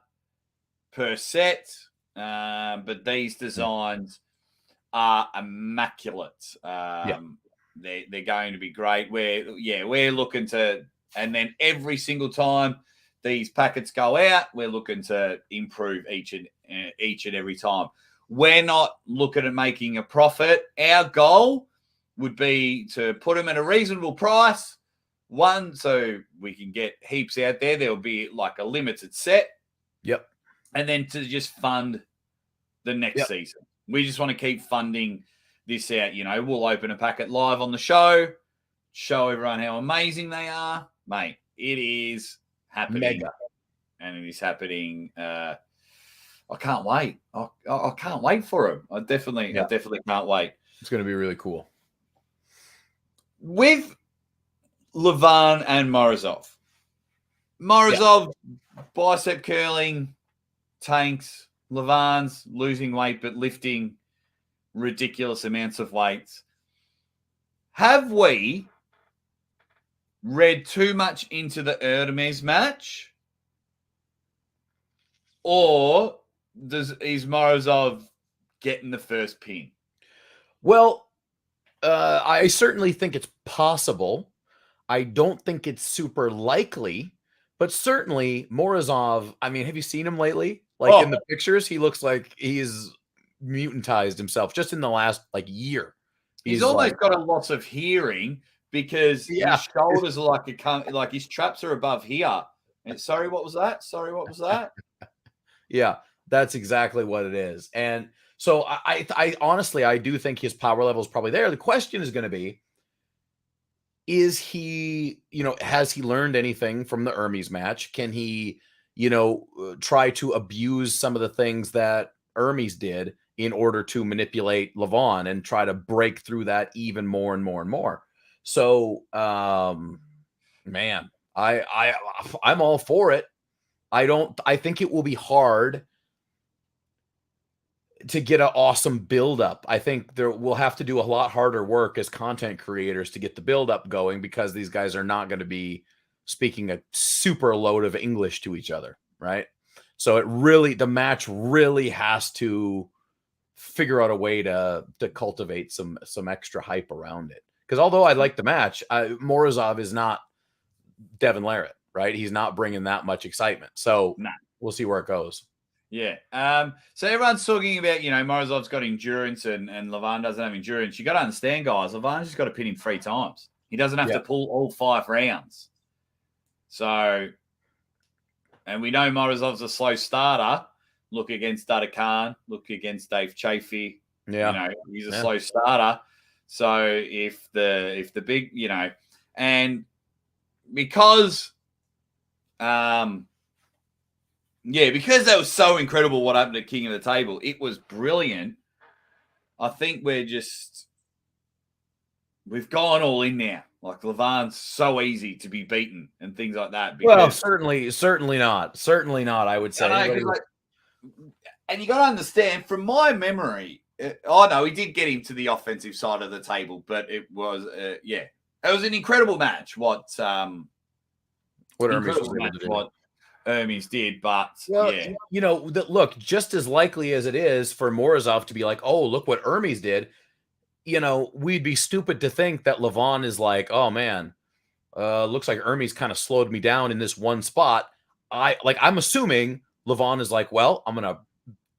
per set. But these designs are immaculate. They're going to be great. We're looking to, and then every single time these packets go out, we're looking to improve each and every time. We're not looking at making a profit. Our goal would be to put them at a reasonable price. One, so we can get heaps out there. There'll be like a limited set. Yep. And then to just fund the next season. We just want to keep funding this out. We'll open a packet live on the show everyone how amazing they are. Mate, it is happening. Mega. And it is happening. I can't wait. I can't wait for him. I definitely can't wait. It's going to be really cool. With Levan and Morozov, bicep curling, tanks. Levan's losing weight but lifting ridiculous amounts of weights. Have we read too much into the Erdemes match? Or is Morozov getting the first pin? Well, I certainly think it's possible. I don't think it's super likely, but certainly Morozov, I mean, have you seen him lately? Like in the pictures, he looks like he's mutantized himself just in the last year. He's almost got a loss of hearing because his shoulders are like his traps are above here. And sorry, what was that? Yeah, that's exactly what it is. And so I honestly, I do think his power level is probably there. The question is going to be, is he, has he learned anything from the Hermes match? Can he, try to abuse some of the things that Hermes did in order to manipulate Levan and try to break through that even more and more and more? So, man, I'm all for it. I think it will be hard to get an awesome build-up. I think we'll have to do a lot harder work as content creators to get the build-up going, because these guys are not going to be speaking a super load of English to each other, right? So the match really has to figure out a way to cultivate some extra hype around it. Because although I like the match, Morozov is not Devon Larratt, right? He's not bringing that much excitement. So we'll see where it goes. Yeah. So everyone's talking about, Morozov's got endurance and Levan doesn't have endurance. You got to understand, guys, Levan's just got to pin him 3 times. He doesn't have to pull all 5 rounds. So, and we know Morozov's a slow starter. Look against Dada Khan. Look against Dave Chafee. Yeah. He's a slow starter. So if the big, and because Yeah, because that was so incredible what happened at King of the Table. It was brilliant. I think we've gone all in now. Like Levan's so easy to be beaten and things like that. Well, Because certainly not. Certainly not, I would say. I know, and you got to understand, from my memory, I know he did get him to the offensive side of the table, but it was, it was an incredible match. What Hermes was able to do. What Hermes did, but well, look, just as likely as it is for Morozov to be like, oh, look what Hermes did, we'd be stupid to think that Levon is like, oh man, looks like Hermes kind of slowed me down in this one spot. I'm assuming Levon is like, well, I'm gonna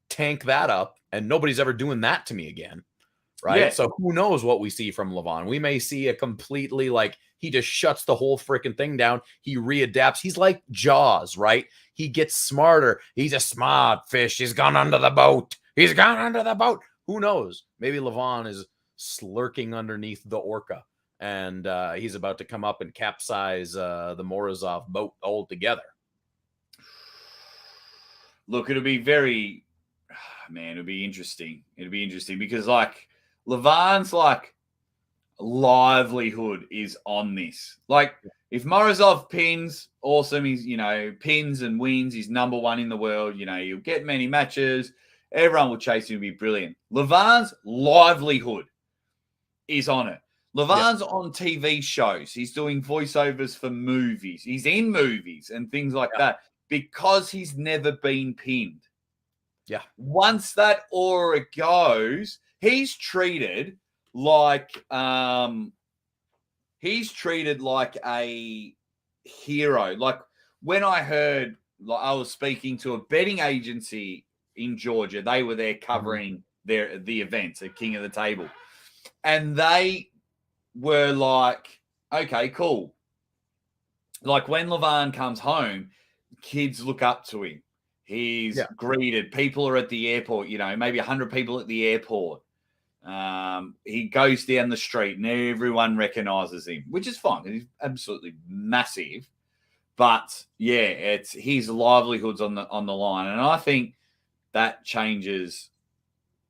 tank that up, and nobody's ever doing that to me again, right? Yeah. So who knows what we see from Levon? We may see a completely he just shuts the whole freaking thing down. He readapts. He's like Jaws, right? He gets smarter. He's a smart fish. He's gone under the boat. He's gone under the boat. Who knows? Maybe Levon is slurking underneath the orca, and he's about to come up and capsize the Morozov boat altogether. Look, it'll be very, man, it'll be interesting. It'll be interesting because Levon's livelihood is on this. If Morozov pins, awesome. He's, pins and wins. He's number one in the world. He'll get many matches. Everyone will chase him. It'll be brilliant. Levon's livelihood is on it. Levon's on TV shows. He's doing voiceovers for movies. He's in movies and things like that because he's never been pinned. Yeah. Once that aura goes, he's treated like a hero. Like when I heard, I was speaking to a betting agency in Georgia. They were there covering the events at King of the Table. And they were like, okay, cool. Like when Levon comes home, kids look up to him. He's greeted. People are at the airport, maybe 100 people at the airport. He goes down the street and everyone recognizes him, which is fine. He's absolutely massive. But it's his livelihood's on the line. And I think that changes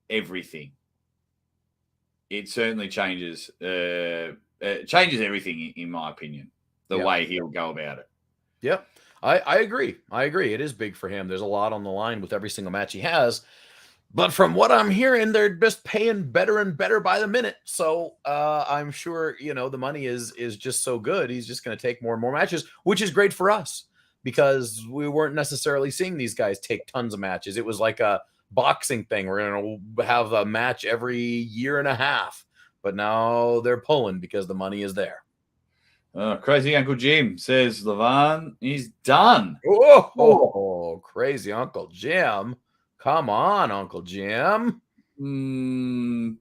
everything. It certainly changes everything, in my opinion, the way he'll go about it. Yeah, I agree. It is big for him. There's a lot on the line with every single match he has. But from what I'm hearing, they're just paying better and better by the minute. So I'm sure, the money is just so good. He's just going to take more and more matches, which is great for us because we weren't necessarily seeing these guys take tons of matches. It was like a boxing thing. We're going to have a match every year and a half, but now they're pulling because the money is there. Crazy Uncle Jim says Levon is done. Oh, Crazy Uncle Jim. Come on, Uncle Jim.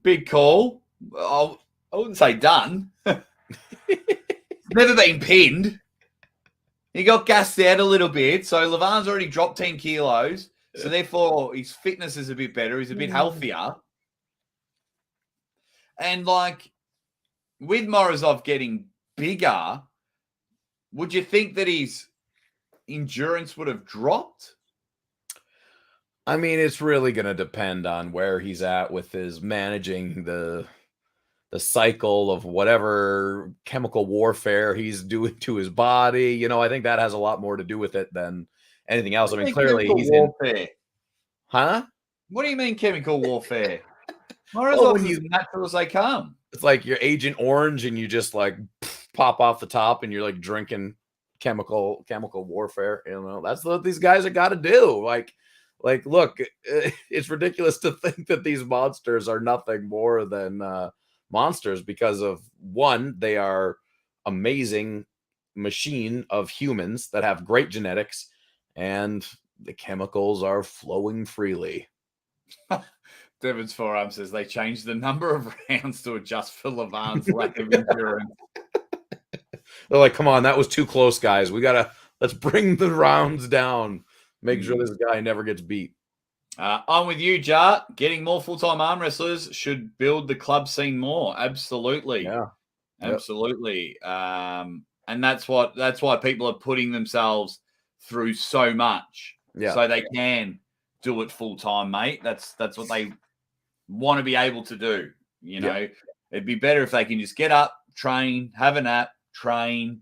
Big call. I wouldn't say done. Never been pinned. He got gassed out a little bit. So Levon's already dropped 10 kilos. So therefore, his fitness is a bit better. He's a bit healthier. And with Morozov getting bigger, would you think that his endurance would have dropped? I mean, it's really going to depend on where he's at with his managing the cycle of whatever chemical warfare he's doing to his body. I think that has a lot more to do with it than anything else. I mean, clearly he's warfare. Huh? What do you mean chemical warfare? Morozov is as natural as they come. It's like you're Agent Orange and you just pop off the top and you're drinking chemical warfare. That's what these guys have got to do. Look, it's ridiculous to think that these monsters are nothing more than monsters because of one, they are amazing machine of humans that have great genetics, and the chemicals are flowing freely. Devon's forearm says they changed the number of rounds to adjust for Levon's lack of endurance. They're like, come on, that was too close, guys. Let's bring the rounds down. Make sure this guy never gets beat. I'm with you, Jar. Getting more full-time arm wrestlers should build the club scene more. Absolutely. Yeah. Absolutely. And that's why people are putting themselves through so much. so they can do it full time, mate. That's what they want to be able to do. You know, it'd be better if they can just get up, train, have a nap, train,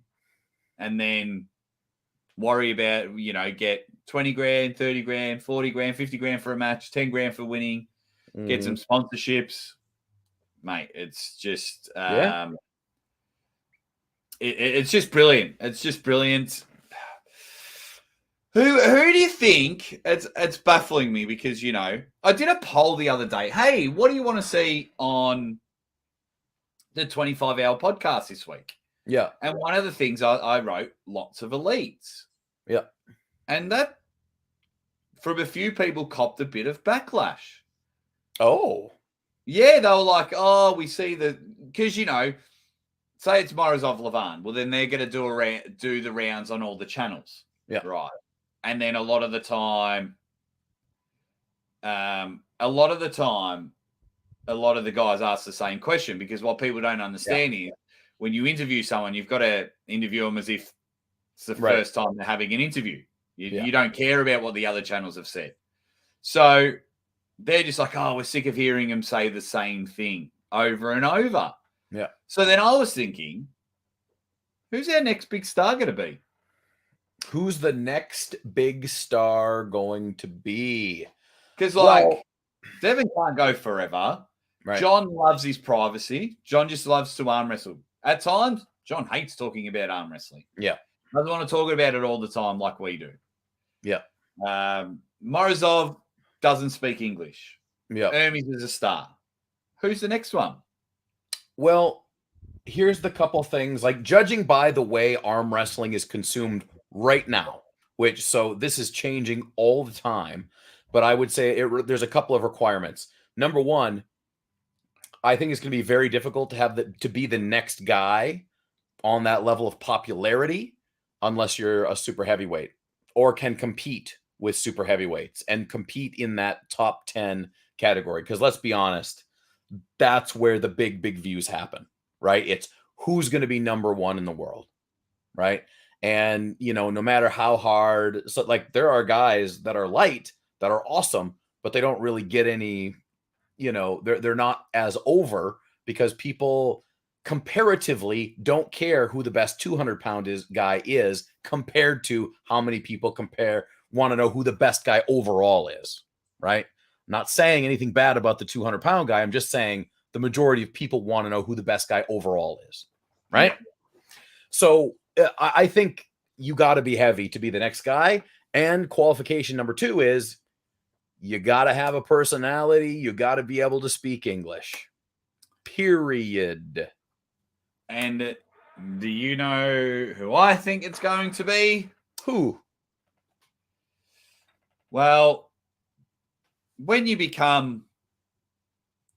and then worry about, you know, get 20 grand, 30 grand, 40 grand, 50 grand for a match, 10 grand for winning, get some sponsorships. Mate, it's just it's just brilliant. It's just brilliant. Who do you think? It's baffling me because, you know, I did a poll the other day. Hey, what do you want to see on the 25-hour podcast this week? Yeah. And one of the things I wrote, lots of elites. Yeah. And that, from a few people, copped a bit of backlash. Oh. Yeah, they were like, oh, we see because, you know, say it's Morozov Levan. Well, then they're going to do the rounds on all the channels. Yeah. Right. And then a lot of the time, a lot of the guys ask the same question, because what people don't understand is when you interview someone, you've got to interview them as if it's the first time they're having an interview. You don't care about what the other channels have said. So they're just like, oh, we're sick of hearing them say the same thing over and over. Yeah. So then I was thinking, who's our next big star going to be? Who's the next big star going to be? Because, Devon can't go forever. Right. John loves his privacy. John just loves to arm wrestle. At times, John hates talking about arm wrestling. Yeah. Doesn't want to talk about it all the time like we do. Yeah. Morozov doesn't speak English. Yeah. Hermes is a star. Who's the next one? Well, here's the couple things. Like, judging by the way arm wrestling is consumed right now, so this is changing all the time, but I would say there's a couple of requirements. Number one, I think it's going to be very difficult to be the next guy on that level of popularity unless you're a super heavyweight or can compete with super heavyweights and compete in that top 10 category. Because let's be honest, that's where the big views happen, right? It's who's going to be number one in the world, right? And, you know, no matter how hard, so like there are guys that are light that are awesome, but they don't really get any, you know, they're not as over because people comparatively don't care who the best 200-pound guy is compared to how many people want to know who the best guy overall is, right? I'm not saying anything bad about the 200-pound guy. I'm just saying the majority of people want to know who the best guy overall is, right? So I think you got to be heavy to be the next guy. And qualification number 2 is you got to have a personality. You got to be able to speak English. Period. And do you know who I think it's going to be? Who? Well, when you become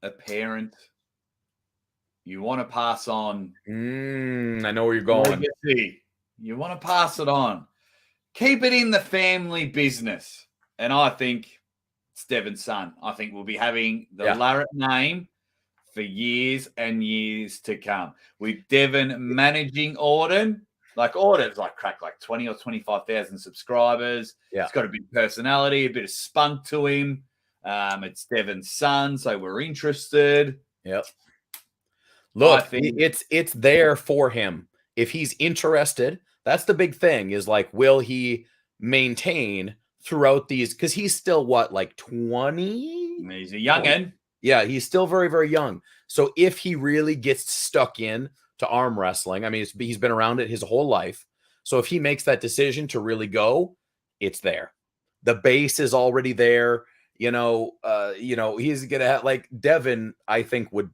a parent, you want to pass on. I know where you're going. You want to pass it on. Keep it in the family business. And I think it's Devon's son. I think we'll be having the Larratt name for years and years to come. With Devon managing Auden. Like Auden's cracked 20 or 25,000 subscribers. Yeah. He's got a big personality, a bit of spunk to him. It's Devon's son, so we're interested. Yep. Look, it's there for him. If he's interested, that's the big thing is like, will he maintain throughout these? Because he's still 20? He's a youngin'. Yeah, he's still very, very young. So if he really gets stuck in to arm wrestling, I mean, he's been around it his whole life. So if he makes that decision to really go, it's there. The base is already there. He's gonna have Devon, I think, would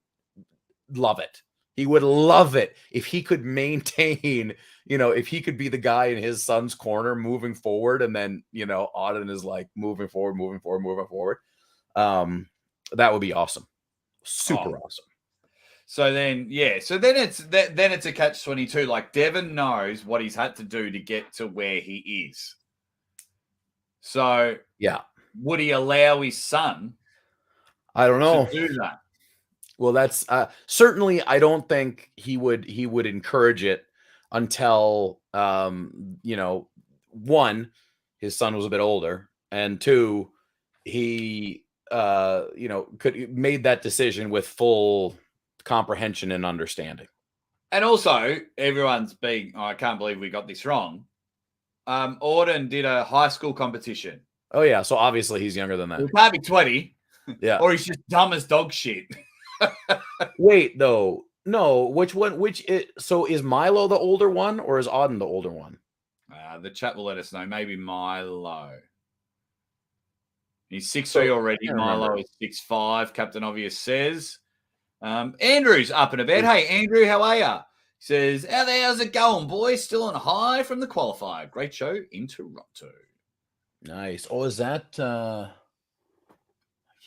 love it. He would love it if he could maintain, if he could be the guy in his son's corner moving forward. And then, Auden is moving forward. That would be awesome. Super awesome. So then it's a catch-22. Like Devon knows what he's had to do to get to where he is. So yeah, would he allow his son? I don't know. To do that. Well, that's certainly. I don't think he would encourage it until one, his son was a bit older, and 2, he made that decision with full comprehension and understanding. And also, everyone's being, I can't believe we got this wrong. Auden did a high school competition. Oh, yeah. So obviously he's younger than that. He can't be 20. Yeah. Or he's just dumb as dog shit. Wait, though. No, which one? So is Milo the older one or is Auden the older one? The chat will let us know. Maybe Milo. He's 6'3" already. Milo is 6'5", Captain Obvious says. Andrew's up and about. Hey, Andrew, how are ya? He says, how's it going, boys? Still on high from the qualifier. Great show in Toronto. Nice. Oh, is that... I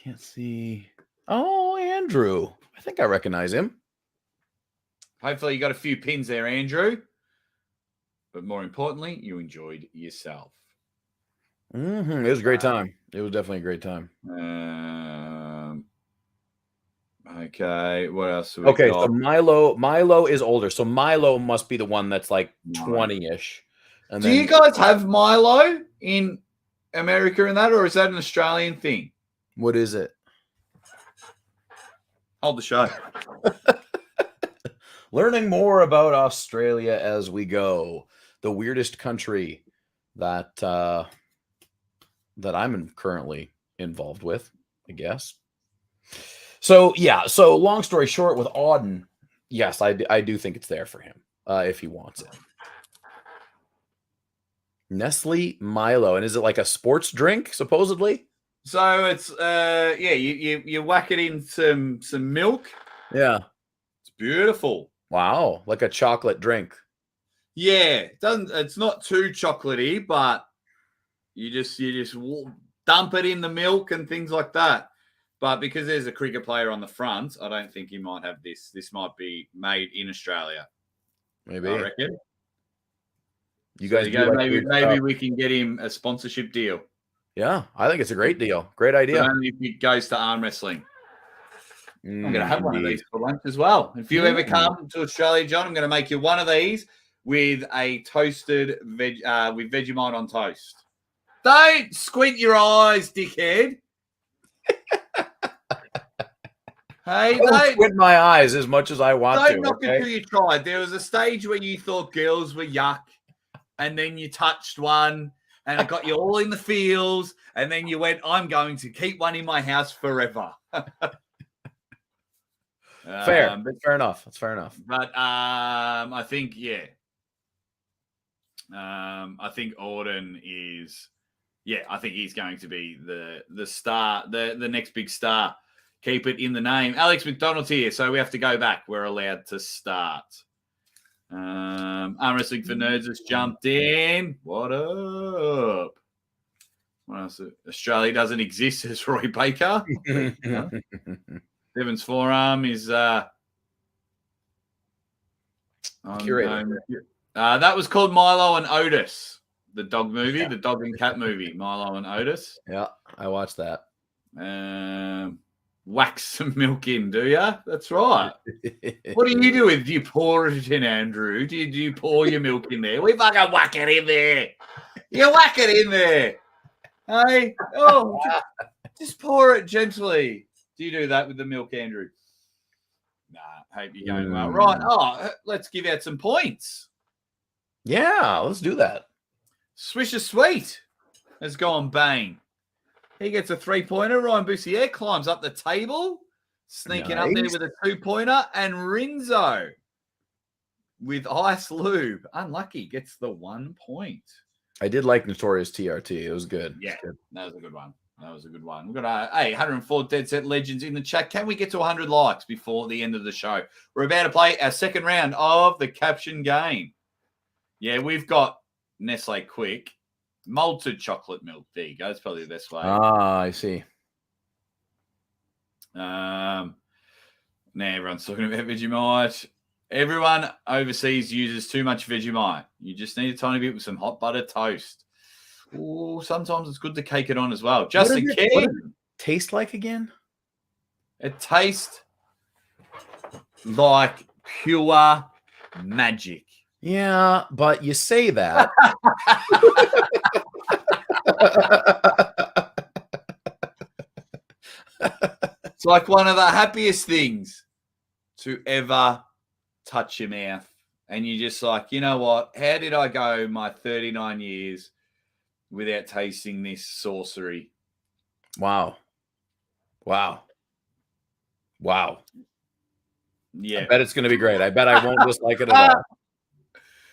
can't see... Oh, Andrew. I think I recognize him. Hopefully you got a few pins there, Andrew. But more importantly, you enjoyed yourself. Mm-hmm. It was a great time. It was definitely a great time. Okay, what else have we got? So Milo is older. So Milo must be the one that's like 20-ish. And Do you guys have Milo in America and that, or is that an Australian thing? What is it? Hold the show. Learning more about Australia as we go. The weirdest country that I'm currently involved with, I guess. So, yeah. So, long story short, with Auden, yes, I do think it's there for him if he wants it. Nestle Milo. And is it like a sports drink, supposedly? So, it's, you whack it in some milk. Yeah. It's beautiful. Wow. Like a chocolate drink. Yeah. It's not too chocolatey, but you just dump it in the milk and things like that. But because there's a cricket player on the front, I don't think he might have this. This might be made in Australia. Maybe. I reckon. You guys go. Maybe we can get him a sponsorship deal. Yeah, I think it's a great deal. Great idea. But only if he goes to arm wrestling. I'm going to have one of these for lunch as well. If you ever come to Australia, John, I'm going to make you one of these with a toasted with Vegemite on toast. Don't squint your eyes, dickhead. Hey, don't squint my eyes as much as I want to. Don't knock it till you tried. There was a stage where you thought girls were yuck, and then you touched one, and it got you all in the feels, and then you went, I'm going to keep one in my house forever. Fair. Fair enough. That's fair enough. But I think, I think Auden is, I think he's going to be the star, the next big star. Keep it in the name. Alex McDonald's here, so we have to go back. We're allowed to start. Arm Wrestling for Nerds has jumped in. What up? What else? Australia doesn't exist, says Roy Baker. Devon's forearm is curated. That was called Milo and Otis, the dog movie, the dog and cat movie, Milo and Otis. Yeah, I watched that. Wax some milk in, do you? That's right. What do you do with it? Do you pour it in, Andrew? Do you pour your milk in there? We fucking whack it in there. You whack it in there. Hey, just pour it gently. Do you do that with the milk, Andrew? Nah, hope you're going well. Right. Let's give out some points. Yeah, let's do that. Swisher Sweet has gone bang. He gets a 3-pointer. Ryan Bussier climbs up the table, sneaking up there with a 2-pointer. And Rinzo with Ice Lube, unlucky, gets the 1 point. I did like Notorious TRT. It was good. Yeah, that was a good one. We've got 104 Dead Set Legends in the chat. Can we get to 100 likes before the end of the show? We're about to play our second round of the Caption game. Yeah, we've got Nestle Quick. Malted chocolate milk. There you go. That's probably the best way. I see. Now everyone's talking about Vegemite. Everyone overseas uses too much Vegemite. You just need a tiny bit with some hot butter toast. Oh, sometimes it's good to cake it on as well. Just a kid. What does it taste like again? It tastes like pure magic. Yeah, but you say that. It's like one of the happiest things to ever touch your mouth. And you're just like, you know what? How did I go my 39 years without tasting this sorcery? Wow. Wow. Wow. Yeah. I bet it's going to be great. I bet I won't dislike it at all.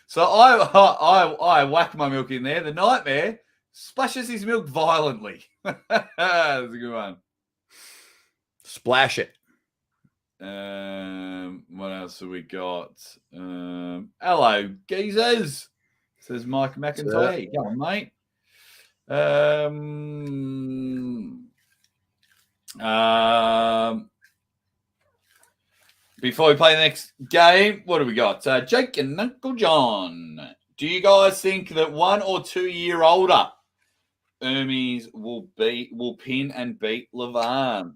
So I whack my milk in there. The nightmare splashes his milk violently. That's a good one. Splash it. What else have we got? Hello, geezers, says Mike McIntyre. Go on, mate. Before we play the next game, what do we got? Jake and Uncle John. Do you guys think that 1 or 2 year older Hermes will pin and beat Levan?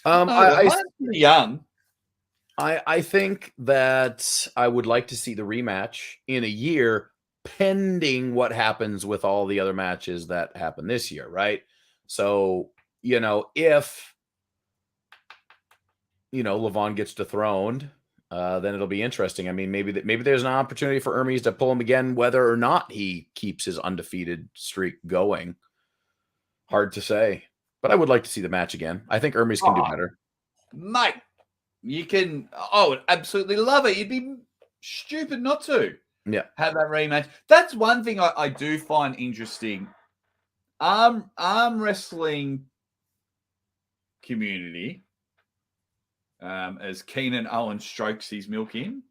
Levan's pretty young. I think that I would like to see the rematch in a year, pending what happens with all the other matches that happen this year, right? So, if Levan gets dethroned, then it'll be interesting. I mean, maybe there's an opportunity for Hermes to pull him again, whether or not he keeps his undefeated streak going. Hard to say, but I would like to see the match again. I think Hermes can do better. Mate, you can. I would absolutely love it. You'd be stupid not to. Yeah, have that rematch. That's one thing I do find interesting. Arm wrestling community. As Keenan Owen strokes his milk in.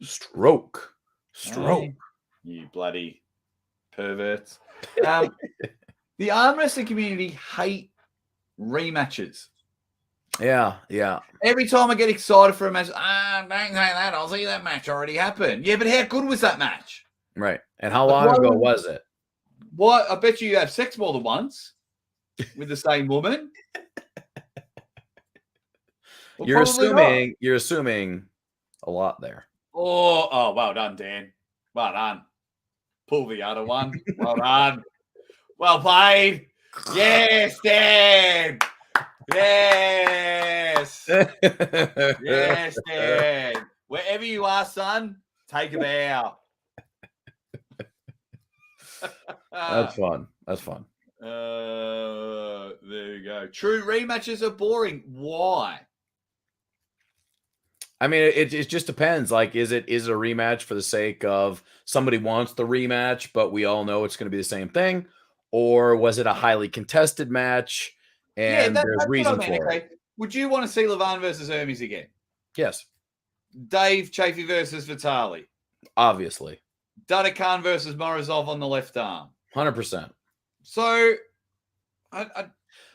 Stroke. Hey, you bloody perverts. The arm wrestling community hate rematches. Yeah. Every time I get excited for a match, don't say that. I'll see that match already happened. Yeah, but how good was that match? Right. And how long ago was it? What? I bet you have sex more than once with the same woman. Well, you're assuming a lot there. Oh, well done, Dan. Well done. Pull the other one. Well done. Well played. Yes, Dan. Yes. Yes, Dan. Wherever you are, son, take a bow. That's fun. There you go. True rematches are boring. Why? I mean, it just depends. Like, is it a rematch for the sake of somebody wants the rematch, but we all know it's going to be the same thing? Or was it a highly contested match and there's reason for it? Would you want to see Levan versus Hermes again? Yes. Dave Chafee versus Vitali? Obviously. Dudda versus Morozov on the left arm? 100%. So,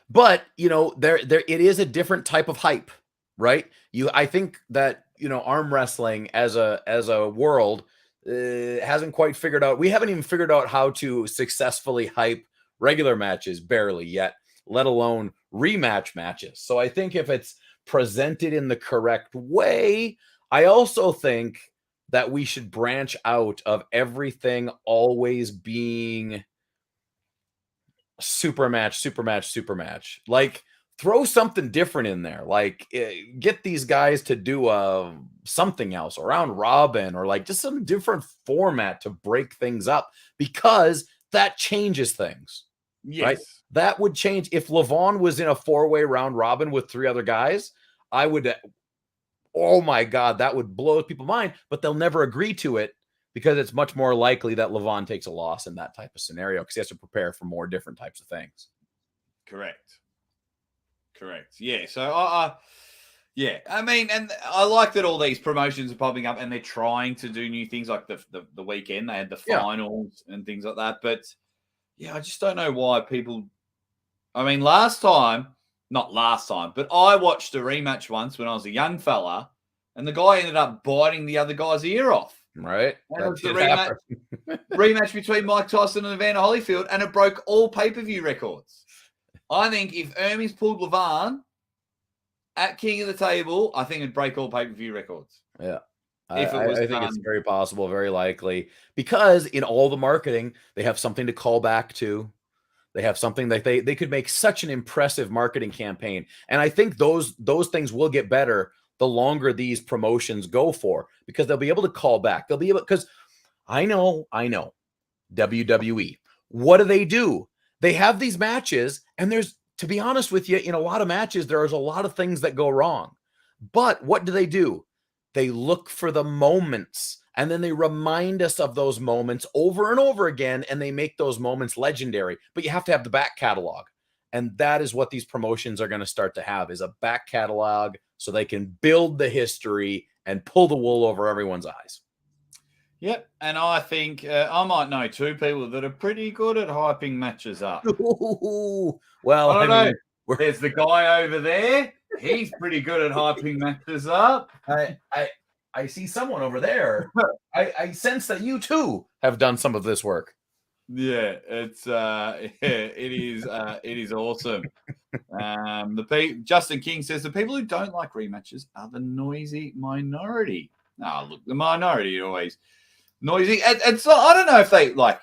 but, there it is a different type of hype. Right? I think that, arm wrestling as a world hasn't quite figured out. We haven't even figured out how to successfully hype regular matches barely yet, let alone rematch matches. So I think if it's presented in the correct way, I also think that we should branch out of everything always being super match. Like, throw something different in there. Like, get these guys to do something else, or round robin, or like just some different format to break things up, because that changes things. Yes. Right? That would change. If Levan was in a 4-way round robin with 3 other guys, I would, oh my God, that would blow people's mind, but they'll never agree to it because it's much more likely that Levan takes a loss in that type of scenario because he has to prepare for more different types of things. Correct. Yeah. So, yeah. I mean, and I like that all these promotions are popping up and they're trying to do new things, like the weekend. They had the finals and things like that. But, yeah, I just don't know why people... I mean, not last time, but I watched a rematch once when I was a young fella, and the guy ended up biting the other guy's ear off. Right. And it was the rematch between Mike Tyson and Evander Holyfield, and it broke all pay-per-view records. I think if Hermes pulled Levan at King of the Table, I think it'd break all pay-per-view records. Yeah. I think it's very possible, very likely, because in all the marketing, they have something to call back to. They have something that they could make such an impressive marketing campaign. And I think those things will get better the longer these promotions go for, because they'll be able to call back. They'll be able, because I know WWE. What do? They have these matches, and there's, to be honest with you, in a lot of matches, there's a lot of things that go wrong. But what do? They look for the moments, and then they remind us of those moments over and over again, and they make those moments legendary. But you have to have the back catalog. And that is what these promotions are going to start to have, is a back catalog, so they can build the history and pull the wool over everyone's eyes. Yep, and I think I might know two people that are pretty good at hyping matches up. Ooh, well, I don't know. There's the guy over there. He's pretty good at hyping matches up. I see someone over there. I sense that you too have done some of this work. Yeah, it's it is awesome. Justin King says the people who don't like rematches are the noisy minority. Oh, look, the minority always noisy. It's not, I don't know if they like.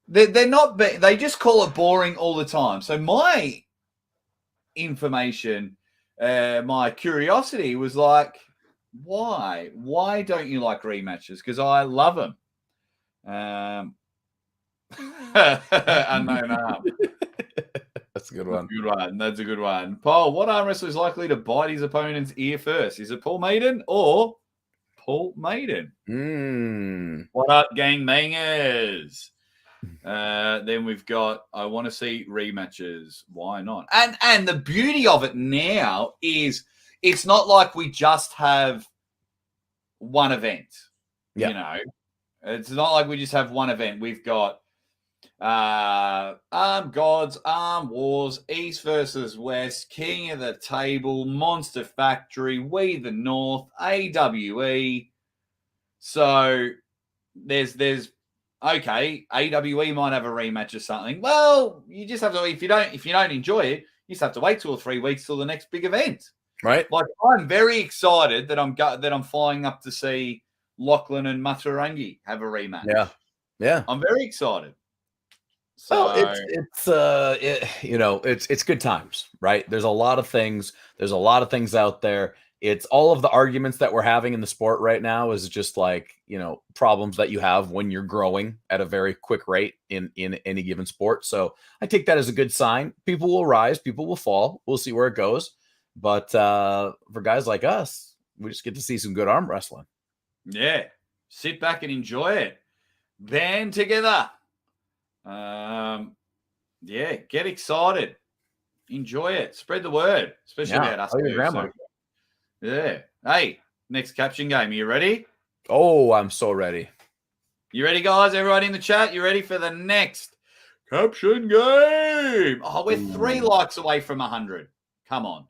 They're not. They just call it boring all the time. So my information, my curiosity was like, why? Why don't you like rematches? Because I love them. Unknown arm. That's a good one. That's a good one. Paul, what arm wrestler is likely to bite his opponent's ear first? Is it Paul Maiden or Paul Maiden? What up, gang bangers? Then we've got, I want to see rematches. Why not? And the beauty of it now is it's not like we just have one event. Yeah. You know, it's not like we just have one event. We've got Arm Gods, Arm Wars, East versus West, King of the Table, Monster Factory, We the North, AWE. So there's okay, AWE might have a rematch or something. Well, you just have to, if you don't enjoy it, you just have to wait 2 or 3 weeks till the next big event. Right. Like, I'm very excited that I'm flying up to see Lachlan and Matarangi have a rematch. Yeah. I'm very excited. So it's good times, right? There's a lot of things. There's a lot of things out there. It's all of the arguments that we're having in the sport right now is just like, problems that you have when you're growing at a very quick rate in any given sport. So I take that as a good sign. People will rise, people will fall. We'll see where it goes. But for guys like us, we just get to see some good arm wrestling. Yeah. Sit back and enjoy it. Band together. Yeah, get excited. Enjoy it. Spread the word, especially about us. Your grandma. So, yeah. Hey, next caption game. Are you ready? Oh, I'm so ready. You ready, guys? Everyone in the chat, you ready for the next caption game? Oh, we're 3 likes away from 100. Come on.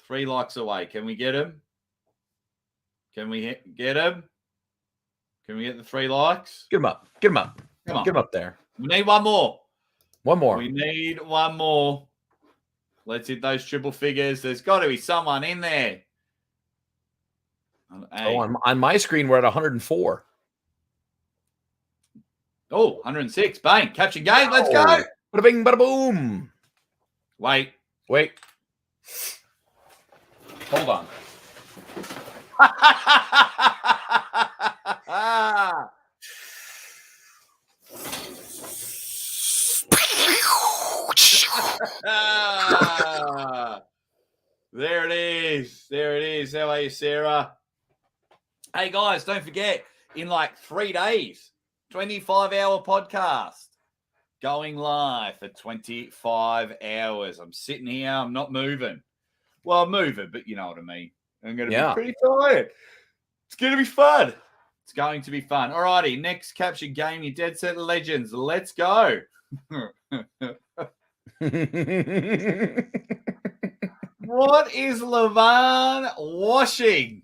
3 likes away. Can we get him? Can we get him? Can we get the 3 likes? Get him up. Get him up. Come on. Get him up there. We need one more. One more. We need one more. Let's hit those triple figures. There's got to be someone in there. Hey. Oh, on my screen, we're at 104. Oh, 106. Bang. Caption game. Let's go. Bada bing, bada boom. Wait. Hold on. There it is. There it is. How are you, Sarah? Hey, guys, don't forget, in like 3 days, 25-hour podcast going live for 25 hours. I'm sitting here. I'm not moving. Well, I'm moving, but you know what I mean. I'm going to be pretty tired. It's going to be fun. It's going to be fun. All righty, next caption game, your Dead Set Legends. Let's go. What is LeVan washing?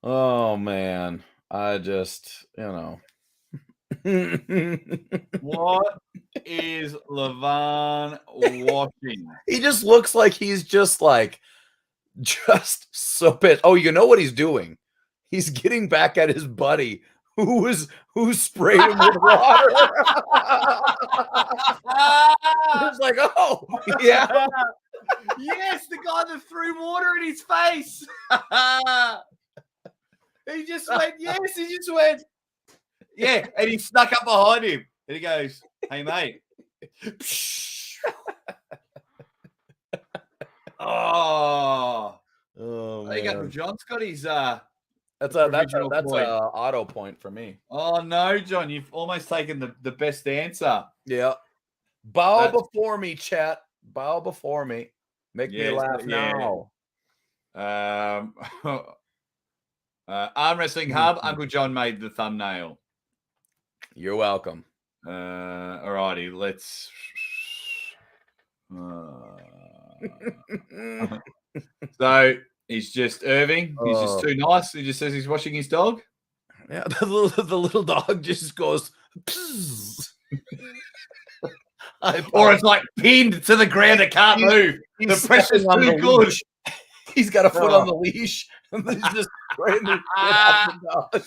Oh, man. I just, What is LeVan washing? He just looks like he's just so pissed. Oh, you know what he's doing? He's getting back at his buddy who sprayed him with water. It's like, oh, yeah. Yes, the guy that threw water in his face. He just went, yes, he just went. Yeah, and he snuck up behind him. And he goes, hey, mate. Oh, there you go. John's got his that's original a point. auto point for me. Oh no, John, you've almost taken the best answer. Yeah. Bow before me, chat. Bow before me. Make me laugh now. Arm Wrestling Hub, Uncle John made the thumbnail. You're welcome. Alrighty, let's so he's just Irving. He's just too nice. He just says he's washing his dog. Yeah, the little dog just goes. Or it's like pinned to the ground. It can't move. The pressure's too good. He's got a foot on the leash, and he's just spraying the dog.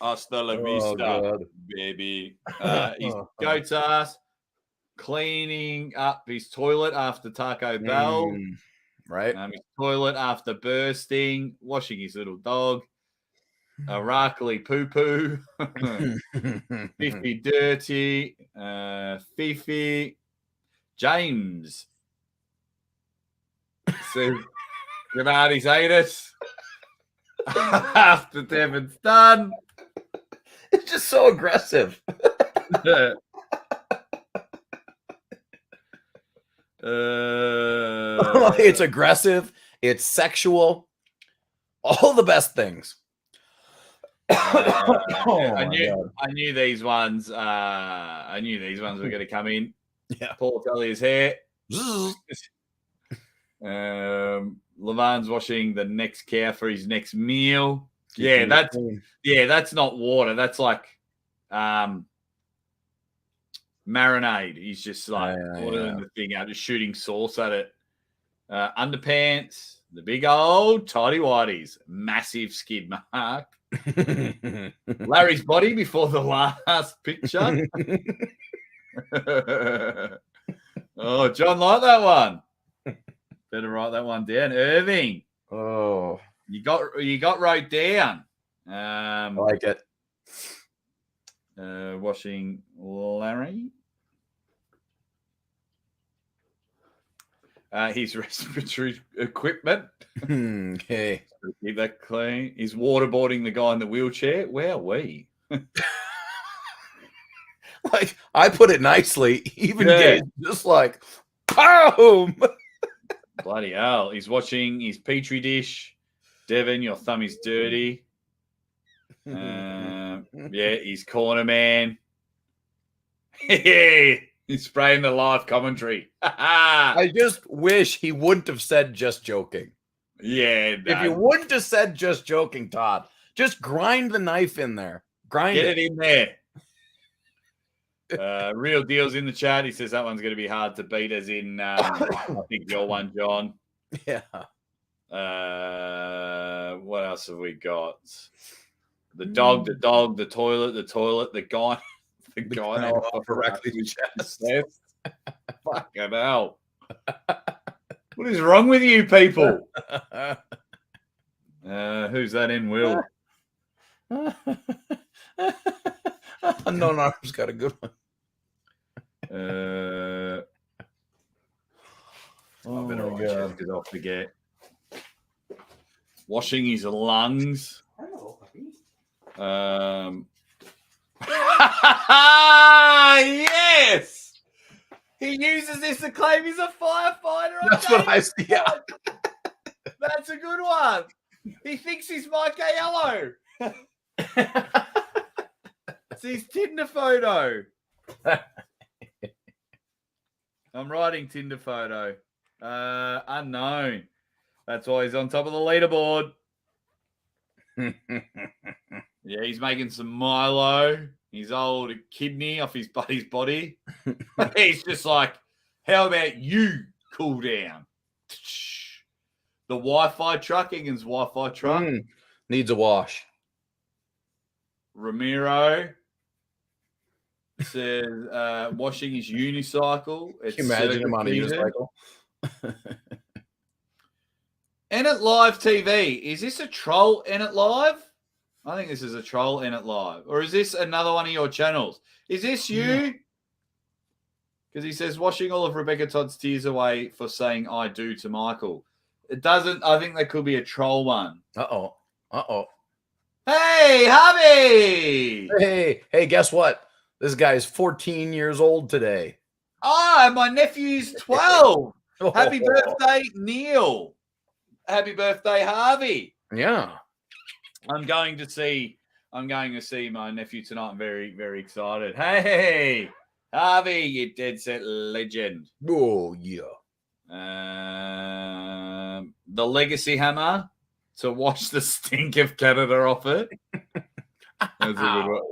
Hasta la vista, baby. His goat's ass cleaning up his toilet after Taco Bell. Right. His toilet after bursting, washing his little dog. Arakali poo poo. Fifi dirty. Fifi. James. So Genadi's ate it. After Devon's done. It's just so aggressive. It's aggressive. It's sexual. All the best things. I knew these ones. I knew these ones were going to come in. Yeah. Paul Tellier's hair. Levan's washing the next cow for his next meal. That's not water. That's like marinade. He's just like ordering the thing out, just shooting sauce at it. Underpants, the big old tidy whities, massive skid mark. Larry's body before the last picture. Oh, John liked that one. Better write that one down. Irving. Oh, you got wrote down. I like it. Washing Larry. His respiratory equipment. Okay. Keep that clean. He's waterboarding the guy in the wheelchair. Where are we? Like, I put it nicely. Even Gabe, just like, boom. Bloody hell. He's watching his petri dish. Devon, your thumb is dirty. He's corner man. He's spraying the live commentary. I just wish he wouldn't have said just joking. Yeah. If you wouldn't have said just joking, Todd, just grind the knife in there. Get it in there. Real deals in the chat. He says that one's going to be hard to beat, as in, I think your one, John. Yeah. What else have we got? The dog, the toilet, the guy. The guy correctly chest. Fucking hell. What is wrong with you people? Who's that in, Will? Unknown Arm's got a good one. I better write it because I'll forget. Washing his lungs. Yes! He uses this to claim he's a firefighter. That's what I see. Yeah. That's a good one. He thinks he's Mike Aiello. It's his Tinder photo. I'm writing Tinder photo. Unknown. That's why he's on top of the leaderboard. Yeah, he's making some Milo. His old kidney off his buddy's body. He's just like, how about you cool down? The Wi-Fi truck, Egan's Wi-Fi truck. Needs a wash. Ramiro says washing his unicycle. It's Can you imagine him on a season. unicycle? Enit Live TV. Is this a troll Enit Live? I think this is a troll Enit Live. Or is this another one of your channels? Is this you? Because he says, washing all of Rebecca Todd's tears away for saying I do to Michael. It doesn't. I think that could be a troll one. Uh-oh. Uh-oh. Hey, hubby! Hey, guess what? This guy is 14 years old today. Ah, my nephew's 12. Happy birthday, Neil. Happy birthday, Harvey. Yeah. I'm going to see my nephew tonight. I'm very, very excited. Hey, Harvey, you dead set legend. Oh, yeah. The Legacy Hammer to wash the stink of Canada off it. That's a good one.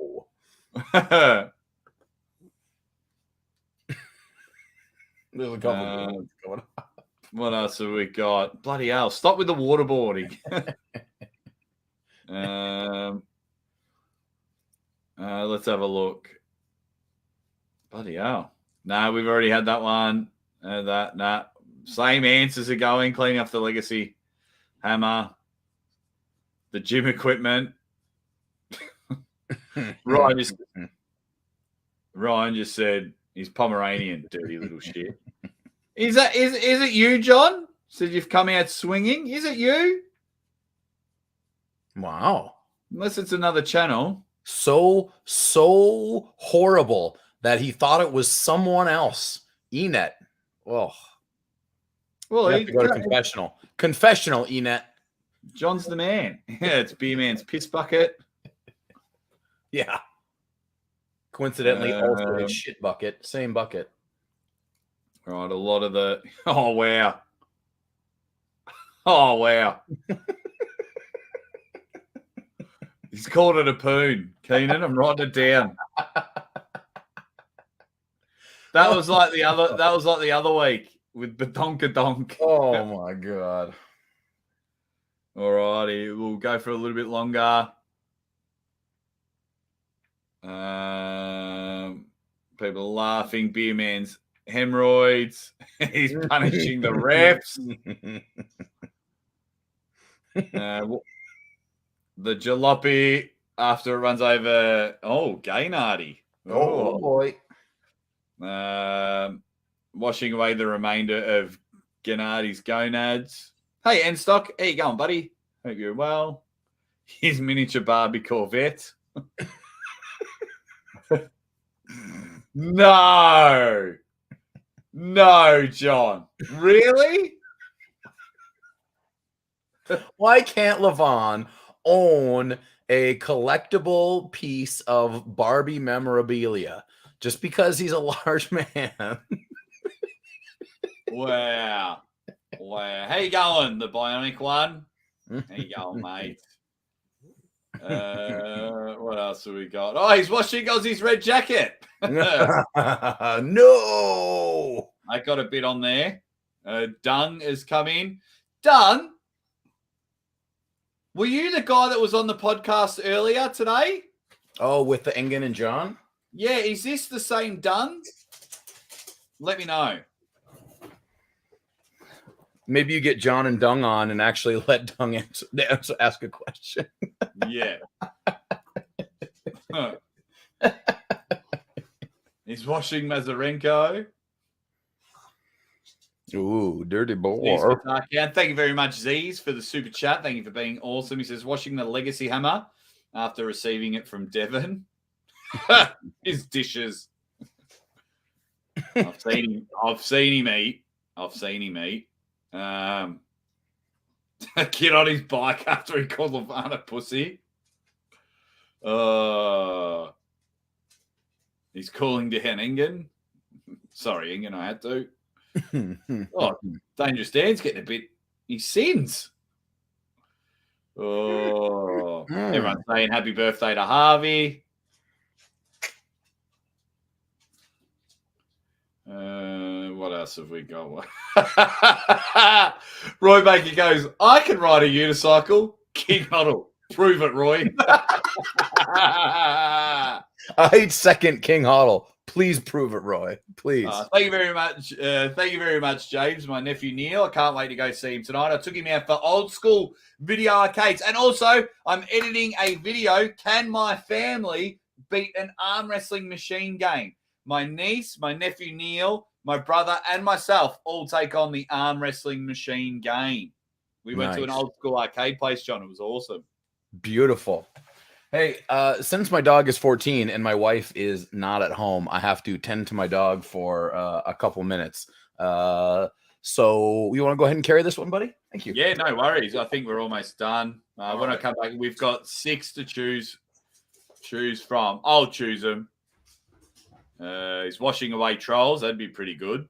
There's a couple going on. What else have we got? Bloody hell. Stop with the waterboarding. Let's have a look. Bloody hell. No, we've already had that one. Same answers are going. Cleaning up the Legacy Hammer. The gym equipment. Ryan just said he's Pomeranian, dirty little shit. Is it you, John? Said you've come out swinging. Is it you? Wow. Unless it's another channel. So horrible that he thought it was someone else. Enet. Oh. Well, you have to go to confessional. Confessional, Enet. John's the man. Yeah, it's Beer Man's piss bucket. Yeah. Coincidentally, also a shit bucket. Same bucket. Right, a lot of the... Oh, wow. Oh, wow. He's called it a poon, Keenan. I'm writing it down. That was like the other week with Badonkadonk. Oh, my God. All righty. We'll go for a little bit longer. People laughing. Beer Man's hemorrhoids. He's punishing the refs. The jalopy after it runs over. Oh, Genadi. Oh boy. Washing away the remainder of Genadi's gonads. Hey, Enstock. How you going, buddy? Hope you're well. His miniature Barbie Corvette. No, John. Really? Why can't Levon own a collectible piece of Barbie memorabilia just because he's a large man? Wow. How you going, the bionic one? How you going, mate? What else have we got? Oh, he's washing Aussie's red jacket. No. I got a bit on there. Dung has come in. Dung, were you the guy that was on the podcast earlier today? Oh, with the Engen and John? Yeah, is this the same Dung? Let me know. Maybe you get John and Dung on and actually let Dung ask a question. Yeah. He's washing Mazarenko. Ooh, dirty boy. Thank you very much, Z's, for the super chat. Thank you for being awesome. He says, washing the Legacy Hammer after receiving it from Devon. His dishes. I've seen him eat. Get on his bike after he called Lavana pussy. He's calling down Engen. Sorry, Engen, I had to. Oh, Dangerous Dan's getting a bit. He sins. Oh, everyone's saying happy birthday to Harvey. What else have we got? Roy Baker goes, I can ride a unicycle. King model. Prove it, Roy. I second King Hoddle. Please prove it, Roy. Please. Thank you very much. Thank you very much, James, my nephew Neil. I can't wait to go see him tonight. I took him out for old school video arcades. And also, I'm editing a video. Can my family beat an arm wrestling machine game? My niece, my nephew Neil, my brother, and myself all take on the arm wrestling machine game. We went to an old school arcade place, John. It was awesome. Beautiful. Hey, since my dog is 14 and my wife is not at home, I have to tend to my dog for a couple minutes. So you want to go ahead and carry this one, buddy? Thank you. Yeah, no worries. I think we're almost done. When I come back, we've got 6 to choose from. I'll choose them. He's washing away trolls. That'd be pretty good.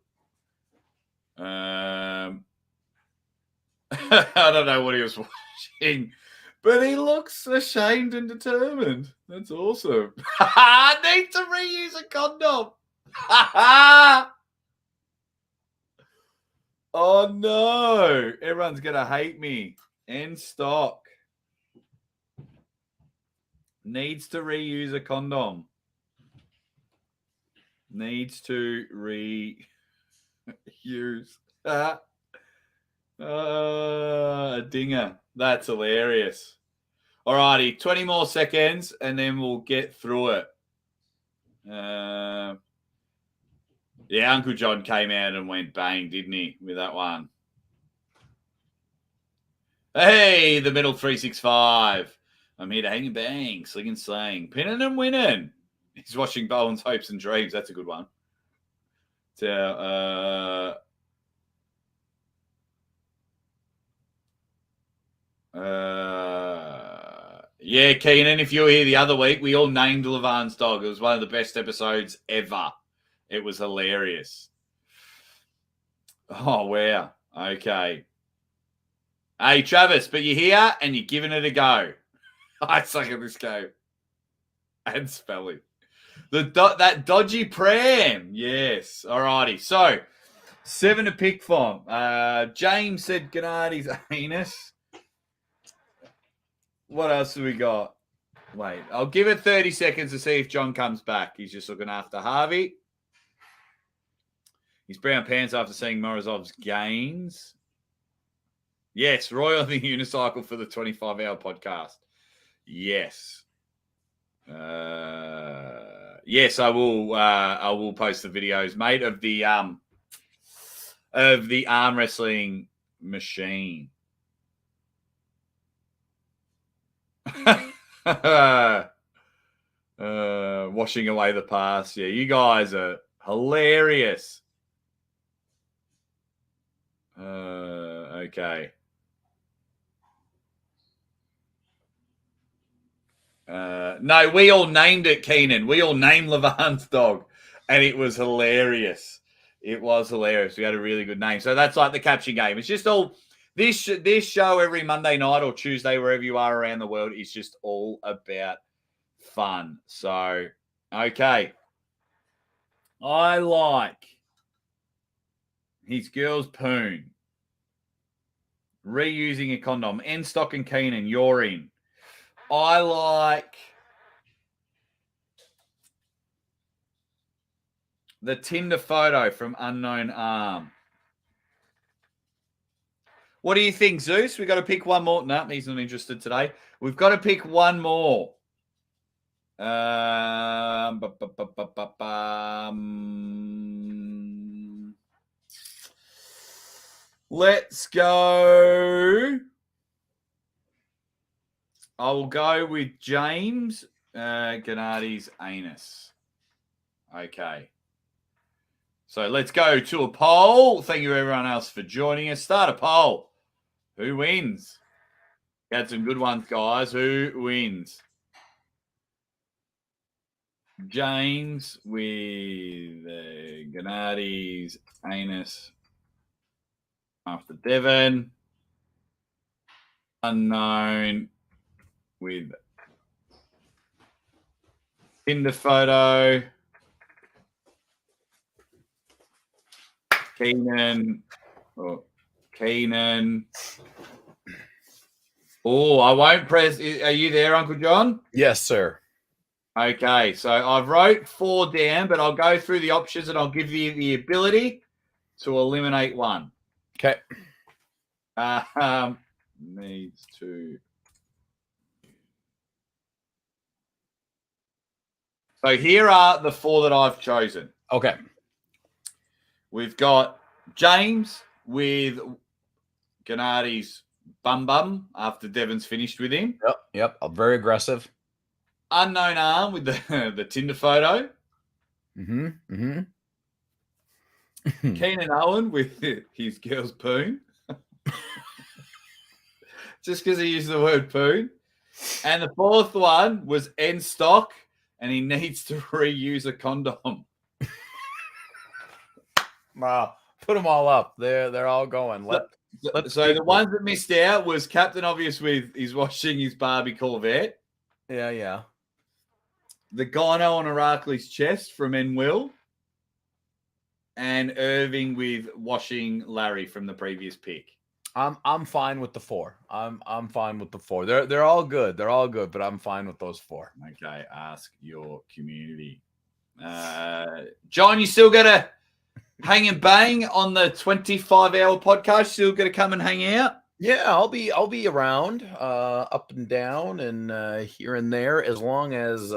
I don't know what he was washing. But he looks ashamed and determined. That's awesome. I need to reuse a condom. Oh, no. Everyone's going to hate me. End stock. Needs to reuse a condom. Needs to reuse. A dinger. That's hilarious. All righty, 20 more seconds, and then we'll get through it. Yeah, Uncle John came out and went bang, didn't he, with that one? Hey, the middle 365. I'm here to hang and bang, sling and slang, pinning and winning. He's watching Bowen's Hopes and Dreams. That's a good one. So, yeah, Keenan, if you were here the other week, we all named Levan's dog. It was one of the best episodes ever. It was hilarious. Oh, wow. Okay. Hey, Travis, but you're here and you're giving it a go. I suck at this game. And spelling. That dodgy pram. Yes. All righty. So, 7 to pick from. James said Genadi's anus. What else have we got? Wait, I'll give it 30 seconds to see if John comes back. He's just looking after Harvey. His brown pants after seeing Morozov's gains. Yes, Roy on the unicycle for the 25-hour podcast. Yes. Yes, I will. I will post the videos, mate, of the arm wrestling machine. Washing away the past. Yeah, you guys are hilarious. Okay. No, we all named it, Keenan. We all named Levan's dog, and it was hilarious. It was hilarious. We had a really good name. So that's like the Caption game. It's just all this show every Monday night or Tuesday, wherever you are around the world, is just all about fun. So, okay. I like his girl's poon. Reusing a condom. End stock and Keenan, you're in. I like the Tinder photo from Unknown Arm. What do you think, Zeus? We've got to pick one more. No, he's not interested today. We've got to pick one more. Let's go. I will go with James Genadi's anus. Okay. So let's go to a poll. Thank you, everyone else, for joining us. Start a poll. Who wins? Had some good ones, guys. Who wins? James with Genadi's anus after Devon. Unknown with Tinder photo. Keenan Oh, I won't press. Are you there, Uncle John? Yes, sir. Okay, so I've wrote 4 down, but I'll go through the options and I'll give you the ability to eliminate one. Okay. Needs to. So here are the 4 that I've chosen. Okay. We've got James with Genadi's bum after Devon's finished with him. Yep. Very aggressive. Unknown arm with the Tinder photo. Mm-hmm. Keenan Owen with his girl's poon. Just because he used the word poon. And the 4th one was end stock, and he needs to reuse a condom. Wow. Put them all up. They're all going. So the ones that missed out was Captain Obvious with he's washing his Barbie Corvette. Yeah. The gyno on Irakli's chest from N Will. And Irving with washing Larry from the previous pick. I'm fine with the 4. I'm fine with the 4. They're all good. They're all good, but I'm fine with those 4. Okay, ask your community. John, you still gotta hang and bang on the 25-hour podcast. Still gotta come and hang out. Yeah, I'll be around, up and down and here and there, as long as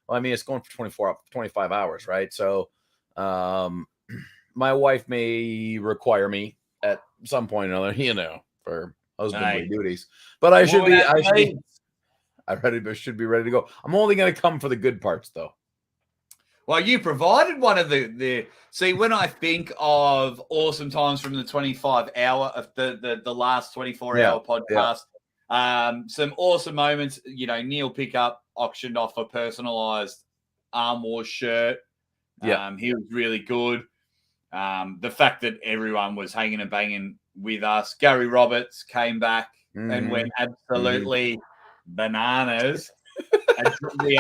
it's going for 25 hours, right? So my wife may require me at some point or another, for husbandly duties. But I should be ready to go. I'm only going to come for the good parts, though. Well, you provided one of the see, when I think of awesome times from the 25-hour of the last 24-hour podcast, some awesome moments. Neil Pickup auctioned off a personalized Arm Wars shirt. He was really good. The fact that everyone was hanging and banging with us. Gary Roberts came back and went absolutely bananas. And we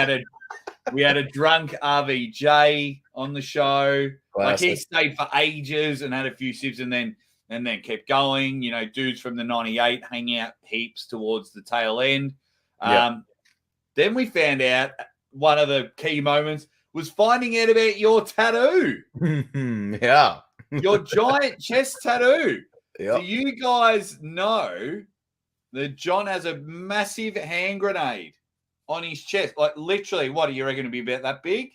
had a drunk RVJ on the show. Classic. Like, he stayed for ages and had a few sips and then kept going. Dudes from the 98 hang out heaps towards the tail end. Then we found out one of the key moments was finding out about your tattoo. Yeah. Your giant chest tattoo. Yep. Do you guys know that John has a massive hand grenade on his chest? Like, literally, what, do you reckon to be about that big?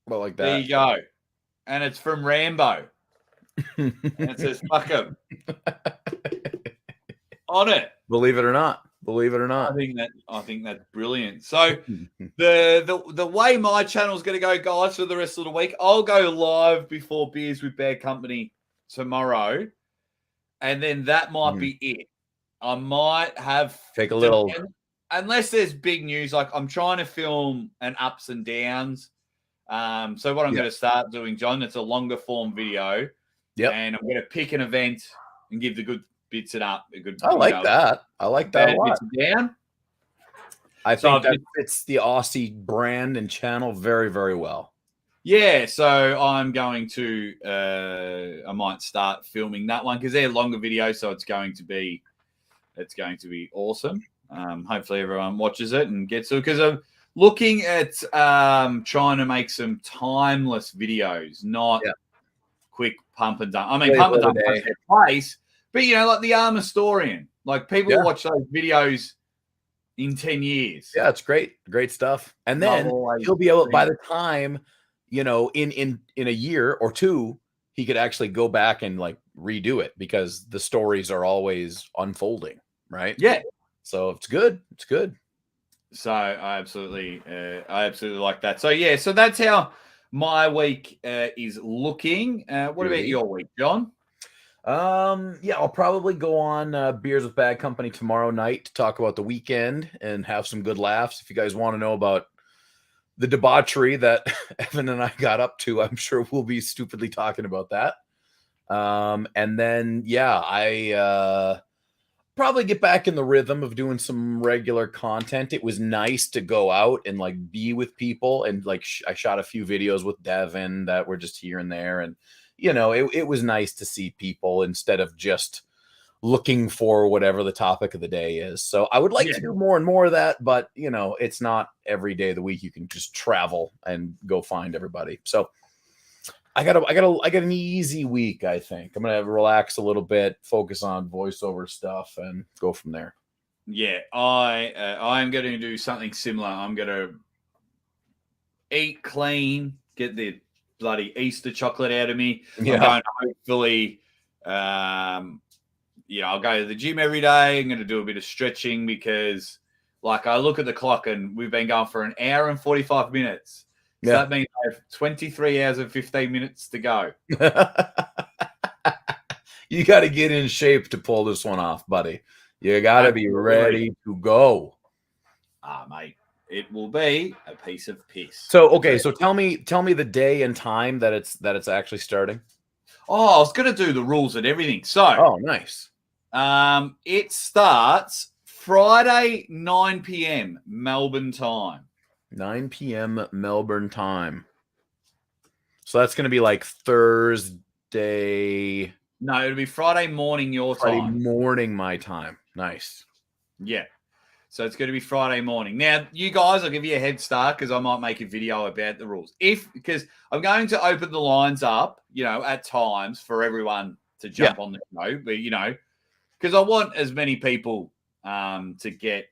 Well, like that. There you go. And it's from Rambo. And it says, fuck him. On it. Believe it or not. I think that's brilliant. So the way my channel is going to go, guys, for the rest of the week, I'll go live before Beers with Bad Company tomorrow, and then that might be it. I might have take a little, unless there's big news. Like, I'm trying to film an ups and downs. So what I'm going to start doing, John, it's a longer form video. Yep. And I'm going to pick an event and give the good bits and up. I like that. I like that a lot. Down. I think that fits the Aussie brand and channel very, very well. Yeah, so I'm going to I might start filming that one because they're longer videos, so it's going to be awesome. Hopefully everyone watches it and gets it, because I'm looking at trying to make some timeless videos, not quick pump and dump. I mean, pump and dump has their place, but like the Arm Historian, like people watch those videos in 10 years. Yeah, it's great stuff. And then he'll be able, by the time, in a year or two, he could actually go back and like redo it, because the stories are always unfolding, right? Yeah. So it's good. So I absolutely like that. So yeah, so that's how my week is looking. What about your week, John? I'll probably go on Beers with Bad Company tomorrow night to talk about the weekend and have some good laughs. If you guys want to know about the debauchery that Evan and I got up to, I'm sure we'll be stupidly talking about that. And then, I probably get back in the rhythm of doing some regular content. It was nice to go out and like be with people, and like I shot a few videos with Devon that were just here and there, and it was nice to see people instead of just looking for whatever the topic of the day is. So I would like to do more and more of that, but you know, it's not every day of the week you can just travel and go find everybody. So I got an easy week. I think I'm gonna relax a little bit, focus on voiceover stuff, and go from there. Yeah, I'm going to do something similar. I'm going to eat clean, get the bloody Easter chocolate out of me. Yeah. I'm going to hopefully, I'll go to the gym every day. I'm going to do a bit of stretching because, like, I look at the clock and we've been going for an hour and 45 minutes. So that means I have 23 hours and 15 minutes to go. You got to get in shape to pull this one off, buddy. You got to be ready to go. Mate, it will be a piece of piss. So, okay, so tell me the day and time that it's actually starting. Oh, I was going to do the rules and everything. So, oh, nice. It starts Friday, 9 p.m. Melbourne time. 9 p.m. Melbourne time. So that's going to be like Thursday. No, it'll be Friday morning your time. Friday morning my time. Nice. Yeah. So it's going to be Friday morning. Now, you guys, I'll give you a head start because I might make a video about the rules. Because I'm going to open the lines up, at times for everyone to jump on the show. But, because I want as many people to get